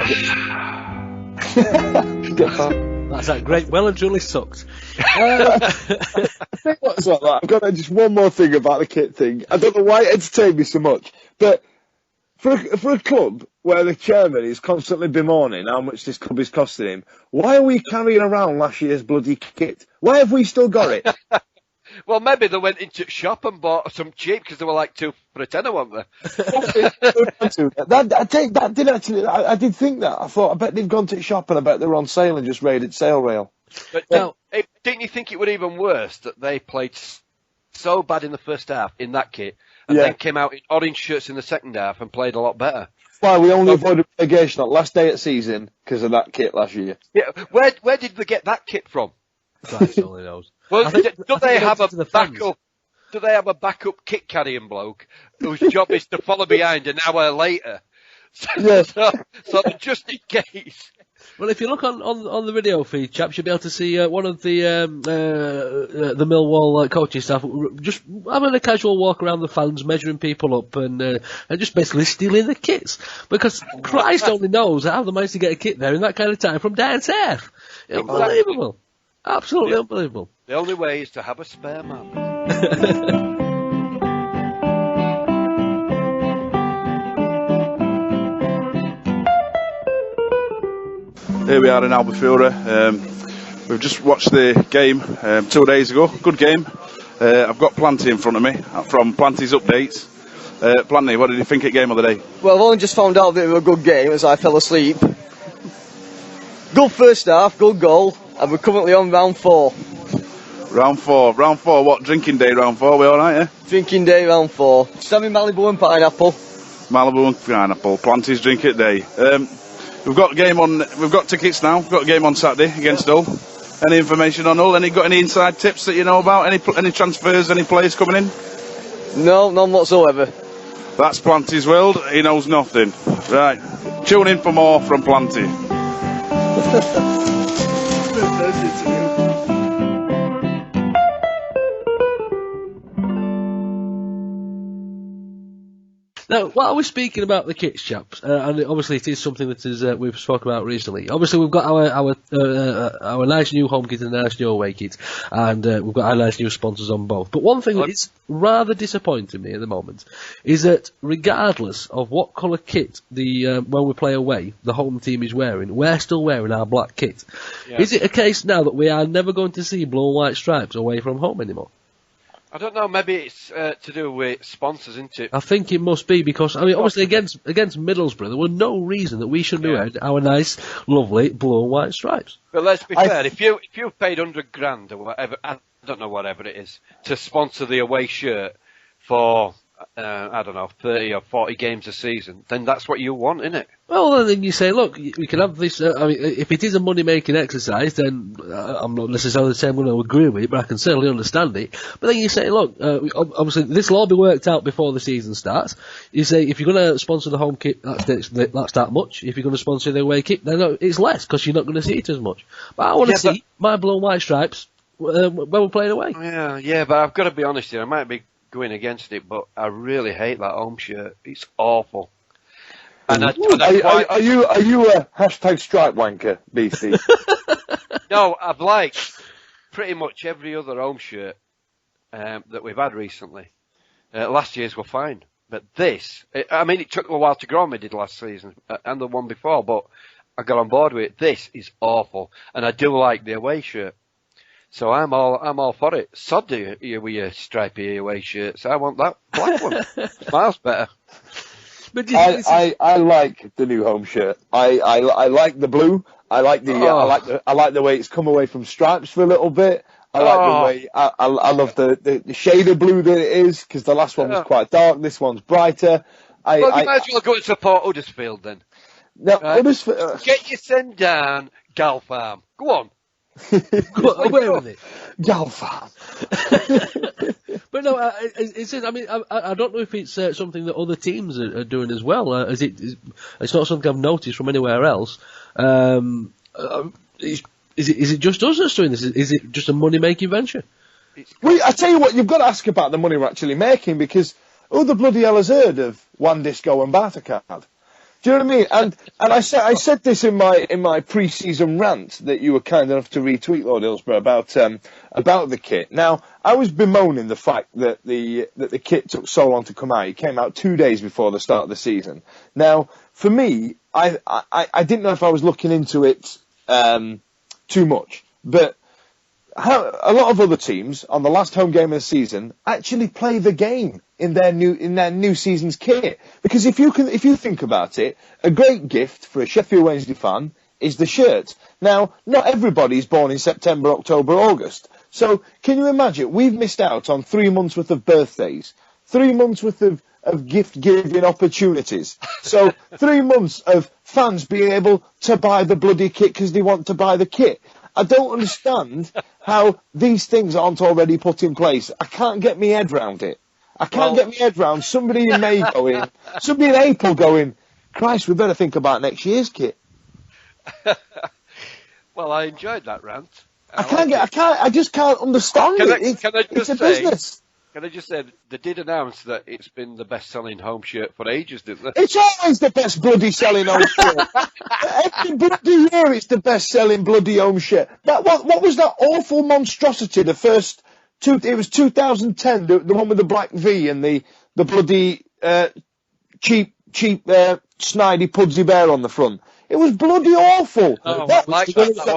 That's that great. Well and truly sucked. I think what's like that. I've got just one more thing about the kit thing. I don't know why it entertained me so much, but for a club where the chairman is constantly bemoaning how much this club is costing him, why are we carrying around last year's bloody kit? Why have we still got it? Well, maybe they went into the shop and bought some cheap because they were like 2 for a tenner, weren't they? I did think that. I thought, I bet they've gone to the shop and I bet they were on sale and just raided sale rail. But didn't you think it would even worse that they played so bad in the first half in that kit and then came out in orange shirts in the second half and played a lot better? Why we only avoided relegation on last day of season because of that kit last year. Yeah, where did they get that kit from? Christ only knows. Well, do they have a backup kit carrying bloke whose job is to follow behind an hour later? Yes. So just in case. Well, if you look on the video feed, chaps, you'll be able to see one of the Millwall coaching staff just having a casual walk around the fans, measuring people up, and just basically stealing the kits. Because Christ only knows how they managed to get a kit there in that kind of time from down south. Unbelievable. Absolutely unbelievable. The only way is to have a spare man. Here we are in Albufeira. We've just watched the game 2 days ago. Good game. I've got Planty in front of me from Planty's updates. Planty, what did you think of the game of the day? Well, I've only just found out that it was a good game as I fell asleep. Good first half, good goal, and we're currently on round 4. Round 4, what? Drinking day round 4, we alright, yeah? Drinking day round 4. Just having Malibu and pineapple. Malibu and pineapple, Planty's drink it day. We've got tickets now, we've got a game on Saturday against Hull. Any information on Hull? Got any inside tips that you know about? Any transfers, any players coming in? No, none whatsoever. That's Planty's world, he knows nothing. Right, tune in for more from Planty. Now, while we're speaking about the kits, chaps, and obviously it is something that is we've spoken about recently. Obviously, we've got our nice new home kit and nice new away kit, and we've got our nice new sponsors on both. But one thing that is rather disappointing me at the moment is that regardless of what colour kit when we play away, the home team is wearing, we're still wearing our black kit. Yeah. Is it a case now that we are never going to see blue and white stripes away from home anymore? I don't know, maybe it's to do with sponsors, isn't it? I think it must be because, I mean, obviously against Middlesbrough, there was no reason that we should be wearing our nice, lovely blue and white stripes. But let's be fair, if you paid 100 grand or whatever, don't know, whatever it is, to sponsor the away shirt for, 30 or 40 games a season, then that's what you want, isn't it? Well, then you say, look, we can have this. I mean, if it is a money-making exercise, then I'm not necessarily saying I'm going to agree with it, but I can certainly understand it. But then you say, look, obviously this will all be worked out before the season starts. You say, if you're going to sponsor the home kit, that's that much. If you're going to sponsor the away kit, then it's less, because you're not going to see it as much. But I want to see my blue and white stripes when we're playing away. Yeah, but I've got to be honest here. I might be going against it, but I really hate that home shirt. It's awful. And are you a hashtag stripe wanker, Beastie? No, I've liked pretty much every other home shirt that we've had recently. Last year's were fine, but this, it took a while to grow on me, did last season, and the one before, but I got on board with it. This is awful, and I do like the away shirt. So I'm all for it. Sod you with your stripy away shirts. I want that black one. Smiles better. But I like the new home shirt. I like the blue. I like the way it's come away from stripes for a little bit. I like the way I love the shade of blue that it is, because the last one was quite dark. This one's brighter. You might as well go and support Huddersfield then. No, Huddersfield. Get your send down, Gal Farm. Go on. Away with it. Gal Farm. But no, I don't know if it's something that other teams are doing as well. It's not something I've noticed from anywhere else. Is it just us that's doing this? Is it just a money-making venture? Well, I tell you what, you've got to ask about the money we're actually making, because who the bloody hell has heard of One Disco and Bartercard? Do you know what I mean? And I said this in my pre-season rant that you were kind enough to retweet, Lord Hillsborough, about the kit. Now, I was bemoaning the fact that the kit took so long to come out. It came out 2 days before the start of the season. Now, for me, I didn't know if I was looking into it too much, but a lot of other teams on the last home game of the season actually play the game in their new season's kit. Because if you think about it, a great gift for a Sheffield Wednesday fan is the shirt. Now, not everybody's born in September, October, August. So, can you imagine? We've missed out on 3 months worth of birthdays, 3 months worth of gift-giving opportunities. So, 3 months of fans being able to buy the bloody kit because they want to buy the kit. I don't understand how these things aren't already put in place. I can't get my head round it. I can't get my head round somebody in May somebody in April going, Christ, we better think about next year's kit. Well, I enjoyed that rant. I just can't understand it. It's a business. Can I just say, they did announce that it's been the best-selling home shirt for ages, didn't they? It's always the best bloody selling home shirt. Every bloody year it's the best-selling bloody home shirt. What was that awful monstrosity, the first two, it was 2010, the one with the black V and the bloody cheap snidey pudsey bear on the front. It was bloody awful. Oh, that one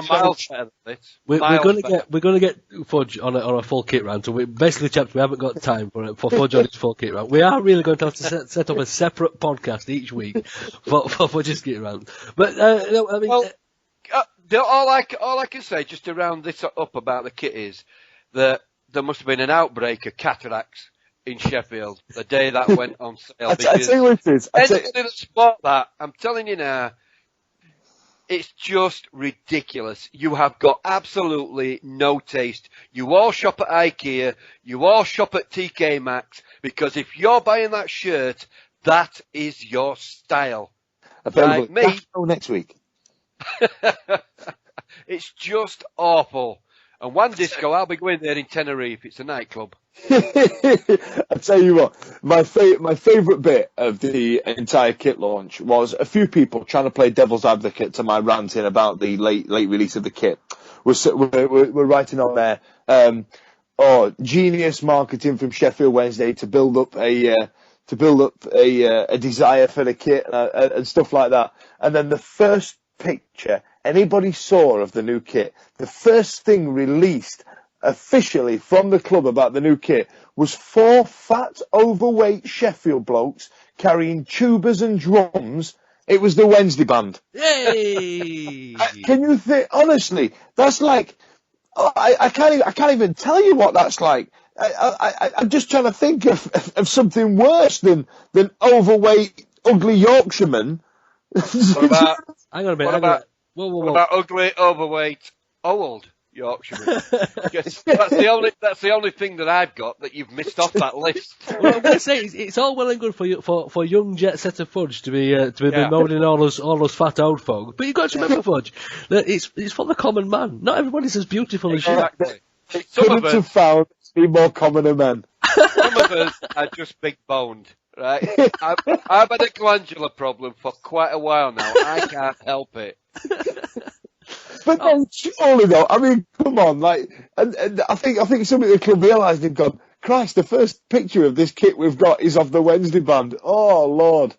miles better than this. We're going to get Fudge on a full kit round. So basically, chaps, we haven't got time for Fudge on his full kit round. We are really going to have to set up a separate podcast each week for Fudge's kit round. But no, I mean, all I can say just to round this up about the kit is that there must have been an outbreak of cataracts in Sheffield the day that went on sale. I tell you what it is. Anybody that spot that, I'm telling you now, it's just ridiculous. You have got absolutely no taste. You all shop at IKEA. You all shop at TK Maxx, because if you're buying that shirt, that is your style. Like me. Next week. It's just awful. And One Disco, I'll be going there in Tenerife. It's a nightclub. I tell you what, my favourite bit of the entire kit launch was a few people trying to play devil's advocate to my ranting about the late release of the kit. We're writing on there, genius marketing from Sheffield Wednesday to build up a desire for the kit and stuff like that. And then the first picture anybody saw of the new kit, the first thing released officially from the club about the new kit was 4 fat, overweight Sheffield blokes carrying tubas and drums. It was the Wednesday band. Yay! Can you think, honestly, that's like, I can't even tell you what that's like. I'm just trying to think of something worse than overweight, ugly Yorkshiremen. What about Hang on a minute. what hang on a about minute. Whoa. what about ugly, overweight, old Yorkshiremen? Because that's the only thing that I've got that you've missed off that list. Well, I'm going to say it's all well and good for young jet setter Fudge to be bemoaning all those fat old folk, but you've got to remember, Fudge, that it's for the common man. Not everybody's as beautiful as you. Exactly. It Some couldn't of have us, found any more common a man. some of us are just big boned, right? I've had a glandular problem for quite a while now. I can't help it. But then, surely though, I mean, come on, like, and I think somebody at the club realised and gone, Christ, the first picture of this kit we've got is of the Wednesday band. Oh Lord.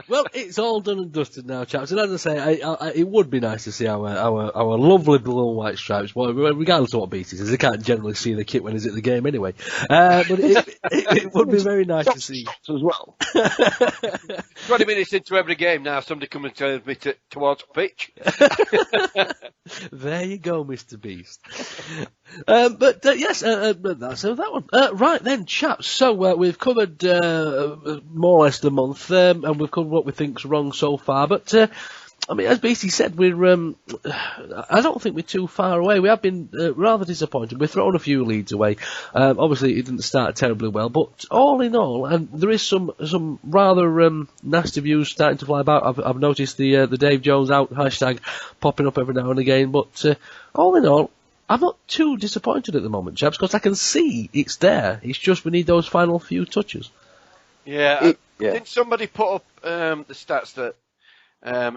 Well, it's all done and dusted now, chaps. And as I say, it would be nice to see our lovely blue and white stripes. Well, regardless of what Beastie says, they can't generally see the kit when he's at the game anyway. But it would be very nice to see as well. 20 minutes into every game now, somebody come and turns me towards pitch. There you go, Mr. Beast. Yes, that's that one. Right then, chaps. So we've covered more or less the month, and we've covered what we think's wrong so far. But I mean, as Beastie said, I don't think we're too far away. We have been rather disappointed. We've thrown a few leads away. Obviously, it didn't start terribly well, but all in all, and there is some rather nasty views starting to fly about. I've noticed the Dave Jones out hashtag popping up every now and again. But all in all, I'm not too disappointed at the moment, chaps, because I can see it's there. It's just we need those final few touches. Yeah. Didn't somebody put up the stats that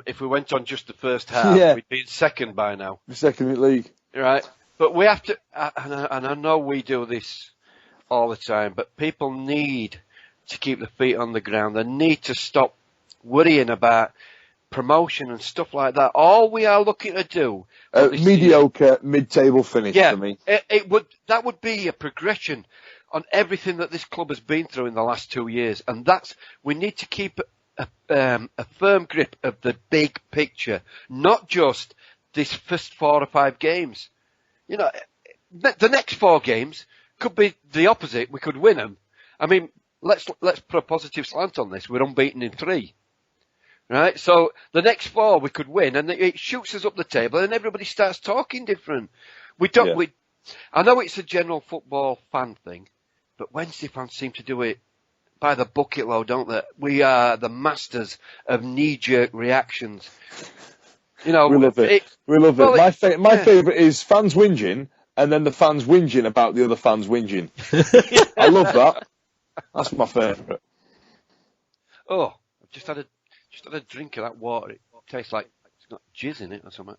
if we went on just the first half, we'd be in second by now? The second in the league. Right. But we have to, and I know we do this all the time, but people need to keep their feet on the ground. They need to stop worrying about promotion and stuff like that. All we are looking to do, mediocre mid-table finish for me. That would be a progression on everything that this club has been through in the last 2 years, and we need to keep a firm grip of the big picture, not just this first 4 or 5 games. You know, the next 4 games could be the opposite. We could win them. I mean, let's put a positive slant on this. We're unbeaten in 3. Right, so the next 4 we could win, and it shoots us up the table, and everybody starts talking different. I know it's a general football fan thing, but Wednesday fans seem to do it by the bucket load, don't they? We are the masters of knee-jerk reactions. You know, we love it. My favourite is fans whinging, and then the fans whinging about the other fans whinging. I love that. That's my favourite. Oh, I've just had a drink of that water. It tastes like it's got jizz in it or something.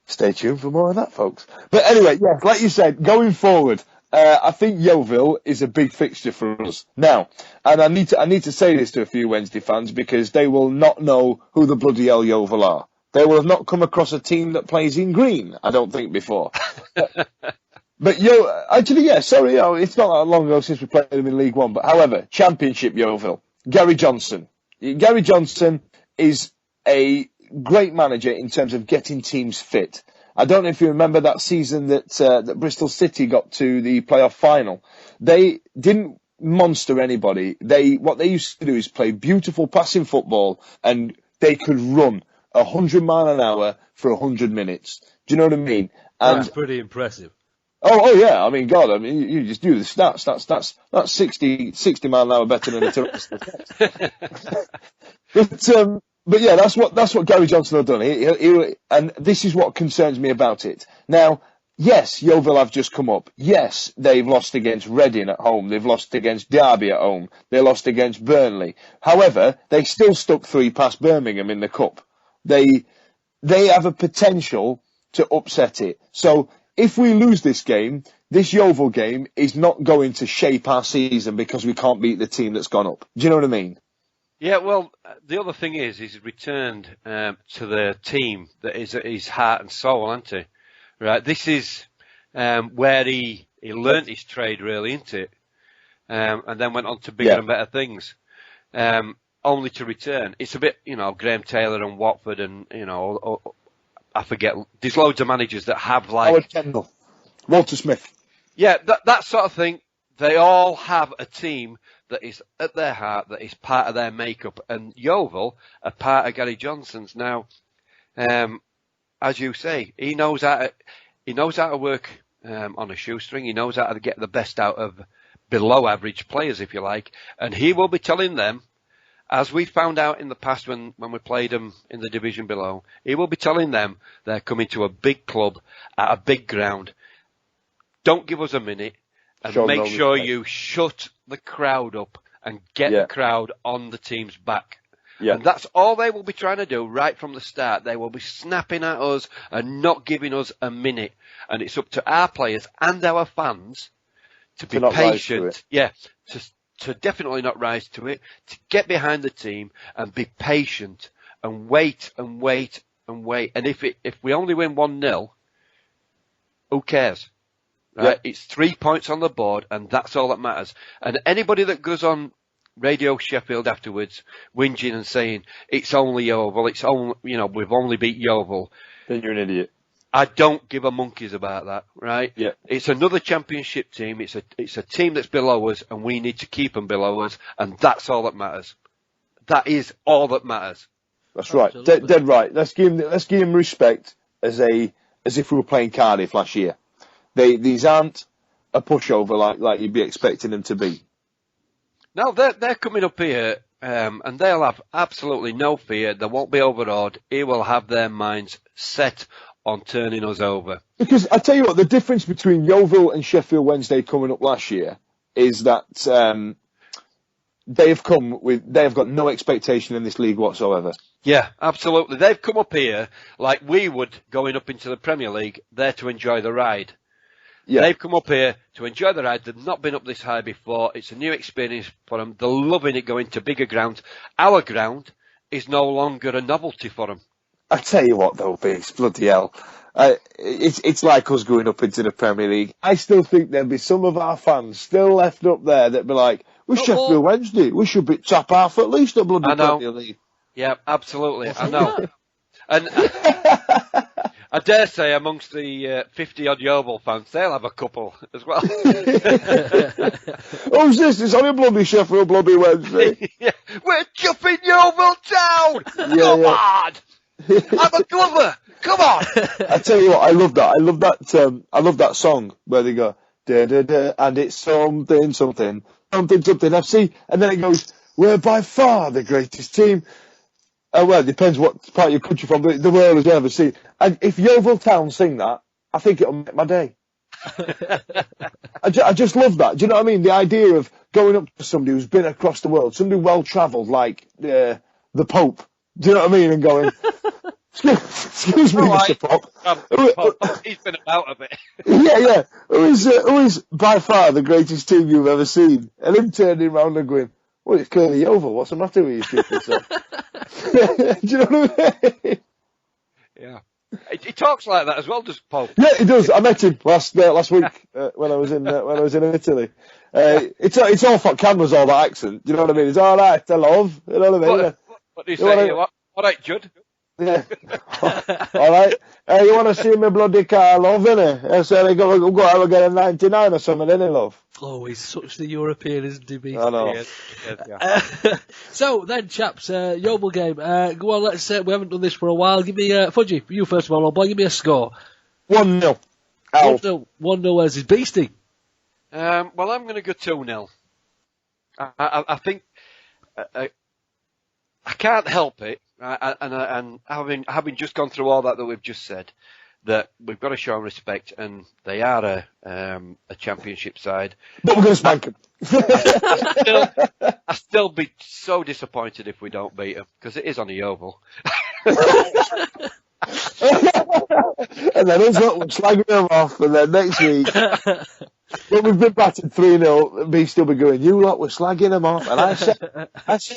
Stay tuned for more of that, folks. But anyway, yes, like you said, going forward, I think Yeovil is a big fixture for us now, and I need to say this to a few Wednesday fans because they will not know who the bloody hell Yeovil are. They will have not come across a team that plays in green, I don't think, before. But it's not that long ago since we played them in League One. But however, Championship Yeovil, Gary Johnson. Gary Johnson is a great manager in terms of getting teams fit. I don't know if you remember that season that Bristol City got to the playoff final. They didn't monster anybody. What they used to do is play beautiful passing football, and they could run 100 miles an hour for 100 minutes. Do you know what I mean? And that's pretty impressive. Oh yeah. I mean, God. I mean, you just do the stats. That's 60 mile an hour better than a terrorist. But yeah, that's what Gary Johnson have done. And this is what concerns me about it. Now, yes, Yeovil have just come up. Yes, they've lost against Reading at home. They've lost against Derby at home. They lost against Burnley. However, they still stuck 3 past Birmingham in the cup. They have a potential to upset it. So if we lose this game, this Yeovil game is not going to shape our season because we can't beat the team that's gone up. Do you know what I mean? Yeah, well, the other thing is he's returned to the team that is his heart and soul, hasn't he? Right, this is where he learnt his trade, really, isn't it? And then went on to bigger and better things. Only to return. It's a bit, Graham Taylor and Watford and, I forget. There's loads of managers that have like Howard Kendall, Walter Smith. Yeah, that sort of thing. They all have a team that is at their heart, that is part of their makeup. And Yeovil are part of Gary Johnson's. Now, as you say, he knows how to work on a shoestring. He knows how to get the best out of below average players, if you like. And he will be telling them, as we found out in the past when we played them in the division below, he will be telling them they're coming to a big club at a big ground. Don't give us a minute, and make sure you shut the crowd up and get the crowd on the team's back. Yeah. And that's all they will be trying to do right from the start. They will be snapping at us and not giving us a minute. And it's up to our players and our fans to be patient. To definitely not rise to it, to get behind the team and be patient and wait and wait and wait. And if we only win 1-0, who cares? Right? Yeah. It's 3 points on the board, and that's all that matters. And anybody that goes on Radio Sheffield afterwards, whinging and saying it's only Yeovil, it's only we've only beat Yeovil, then you're an idiot. I don't give a monkeys about that, right? Yeah. It's another championship team. It's a team that's below us, and we need to keep them below us, and that's all that matters. That is all that matters. That's right. Dead right. Let's give him respect as if we were playing Cardiff last year. These aren't a pushover like you'd be expecting them to be. No, they're coming up here, and they'll have absolutely no fear. They won't be overawed. He will have their minds set on turning us over. Because I tell you what, the difference between Yeovil and Sheffield Wednesday coming up last year is that they have got no expectation in this league whatsoever. Yeah, absolutely. They've come up here like we would going up into the Premier League, there to enjoy the ride. Yeah. They've come up here to enjoy the ride. They've not been up this high before. It's a new experience for them. They're loving it going to bigger grounds. Our ground is no longer a novelty for them. I tell you what, though, Beast, bloody hell. It's like us going up into the Premier League. I still think there'll be some of our fans still left up there that'd be like, we're Sheffield Wednesday. We should be top half at least at bloody Premier League. Yeah, absolutely. I know. And I dare say amongst the 50-odd Yeovil fans, they'll have a couple as well. Who's this? It's only bloody Sheffield bloody Wednesday. Yeah. We're chuffing Yeovil town! Come on! I'm a Glover! Come on! I tell you what, I love that. I love that song where they go, da da da, and it's something FC, and then it goes, we're by far the greatest team. Well, it depends what part of your country from, but the world has ever seen. And if Yeovil Town sing that, I think it'll make my day. I just love that. Do you know what I mean? The idea of going up to somebody who's been across the world, somebody well-travelled like the Pope, do you know what I mean? And going, excuse me, Mr. Pop. He's been about a bit. Yeah. Who is by far the greatest team you've ever seen? And him turning around and going, well, it's clearly Yeovil. What's the matter with you, stupid son? Do you know what I mean? Yeah. He talks like that as well, does Paul? Yeah, he does. I met him last week when I was in Italy. It's all for cameras, all that accent. Do you know what I mean? It's all right, I love. You know what I mean? What do you say? All right, Judd. Yeah. All right. You want to see me bloody car, love, innit? I said, we'll go out and get a 99 or something, innit, love? Oh, he's such the European, isn't he, Beastie? I know. Yes, So then, chaps, Yeovil game. Go on, let's say we haven't done this for a while. Give me, Fudgy, you first of all, old boy, give me a score. 1-0. 1-0, where's his Beastie? Well, I'm going to go 2-0. I think I can't help it, and having just gone through all that we've just said, that we've got to show them respect, and they are a championship side. But we're going to spank them. I still be so disappointed if we don't beat them, because it is on a Yeovil. And then us lot, we're slagging them off, and then next week, when we've been battered 3-0, Beastie will be going, you lot were slagging them off, and I said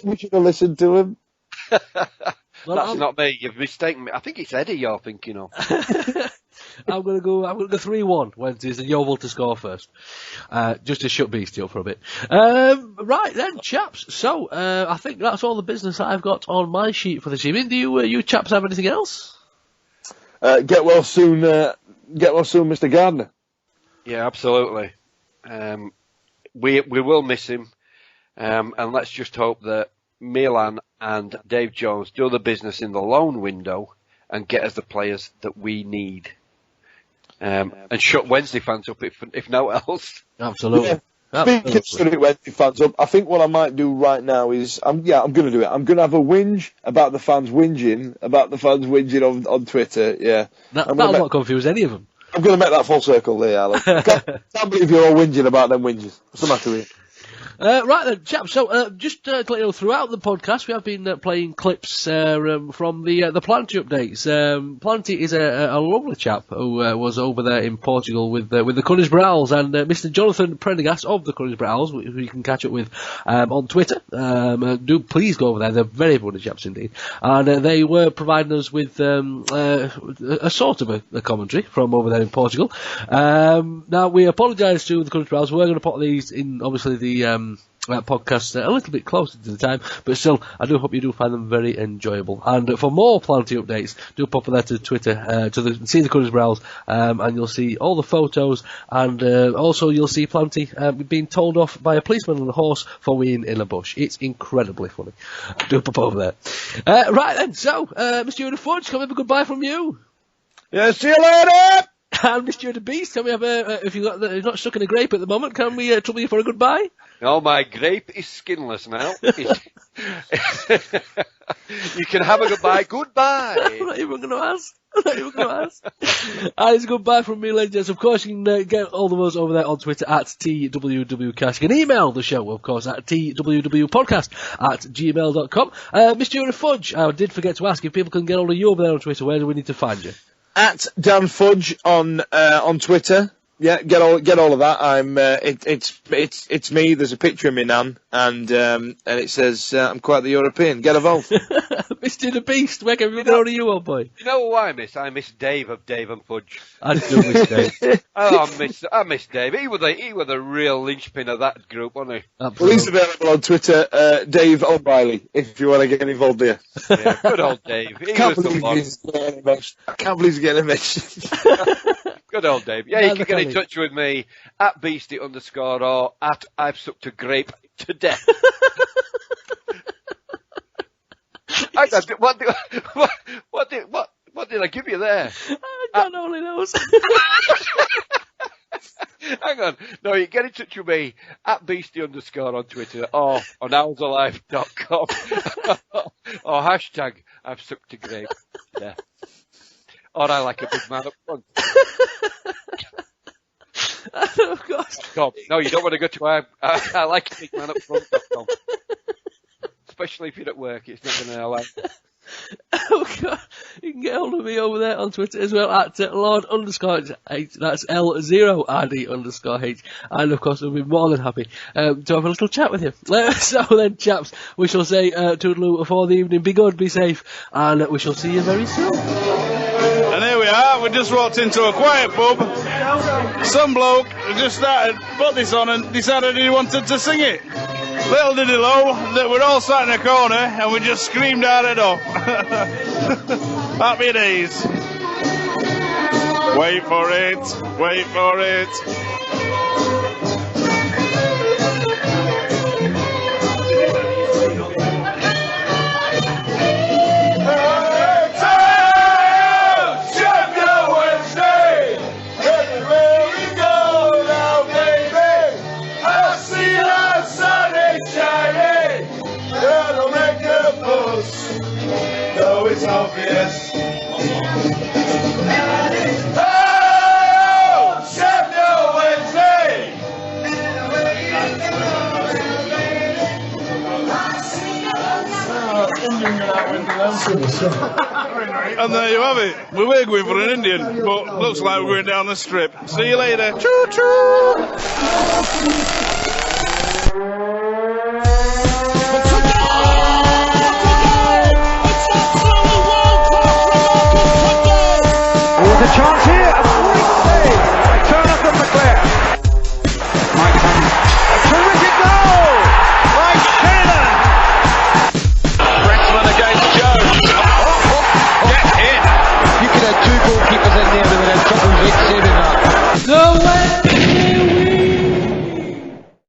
we should have listened to him. Well, that's not me. You've mistaken me. I think it's Eddie you're thinking of. I'm gonna go 3-1 Wednesdays and Yeovil to score first. Just to shut Beastie up for a bit. Right then, chaps. So, I think that's all the business that I've got on my sheet for this evening. Do you chaps have anything else? get well soon, Mr. Gardner. Yeah, absolutely. We will miss him, and let's just hope that Milan and Dave Jones do the business in the loan window and get us the players that we need. And shut Wednesday fans up if no else. Absolutely. Yeah. Speaking of shutting Wednesday fans up, I think what I might do right now is, I'm going to do it. I'm going to have a whinge about the fans whinging on Twitter. Yeah, That'll not confuse any of them. I'm going to make that full circle there, Alan. Can't believe you're all whinging about them whinges. What's the matter with you? Right then, chaps. So, just to let you know, throughout the podcast, we have been playing clips from the Planty updates. Planty is a lovely chap who was over there in Portugal with the Cunnish Owls, and Mr. Jonathan Prendergast of the Cunnish Owls, who you can catch up with on Twitter. Do please go over there; they're very funny chaps indeed. And they were providing us with a sort of a commentary from over there in Portugal. Now we apologise to the Cunnish Owls. We're going to put these in, obviously the podcast a little bit closer to the time, but still, I do hope you do find them very enjoyable. And for more Planty updates, do pop there to Twitter see the Cunnish Owls, and you'll see all the photos, and also you'll see Planty being told off by a policeman on a horse for weeing in a bush. It's incredibly funny. Do pop over there. Right then, so Mr. Fudge, can we have a goodbye from you? Yeah, see you later. And Mr. Beast, can we have if you're not stuck in a grape at the moment, can we trouble you for a goodbye? No, my grape is skinless now. You can have a goodbye. Goodbye. I'm not even going to ask. And it's a goodbye from me, ladies. Of course, you can get all of us over there on Twitter at TWWcast. You can email the show, of course, at twwpodcast@gmail.com. Mr. Fudge, I did forget to ask if people can get hold of you over there on Twitter. Where do we need to find you? At Dan Fudge on Twitter. Yeah, get all of that. It's me. There's a picture of me nan, and it says I'm quite the European. Get a vote. Mr. the Beast, where can we get hold of you, old boy? You know who I miss? I miss Dave of Dave and Fudge. I do miss Dave. Oh, I miss Dave. He was the real linchpin of that group, wasn't he? Absolutely. Well, he's available on Twitter, Dave O'Reilly, if you want to get involved there. Yeah, good old Dave. I can't believe he's getting a mention. Good old Dave. Yeah, you can get in touch with me at Beastie _ or at I've sucked a grape to death. What did I give you there? God only knows. Hang on. No, you get in touch with me at Beastie _ on Twitter or on owlsalive.com or hashtag I've sucked a grape to death. Or I like a big man up front. Of course. No, you don't want to go to I like a big man up front.com. Especially if you're at work, it's not going to allow. Oh God. You can get hold of me over there on Twitter as well at Lord_H. That's L0RD_H. And of course, we'll be more than happy to have a little chat with you. So then, chaps, we shall say toodaloo for the evening. Be good, be safe, and we shall see you very soon. And here we are, we just walked into a quiet pub. Some bloke just put this on and decided he wanted to sing it. Little did he know that we're all sat in a corner and we just screamed our head off. Happy days. Wait for it, wait for it. It's obvious. Oh, Sheffield Wednesday! And there you have it. We were going for an Indian, but looks like we're going down the strip. See you later. Choo choo! There's a chance here, a great save by Turner from McClare. Mike Hunn, a terrific goal by Taylor. Brexman against Jones. Get in. You can have two goalkeepers in there with an trouble with saving that. No,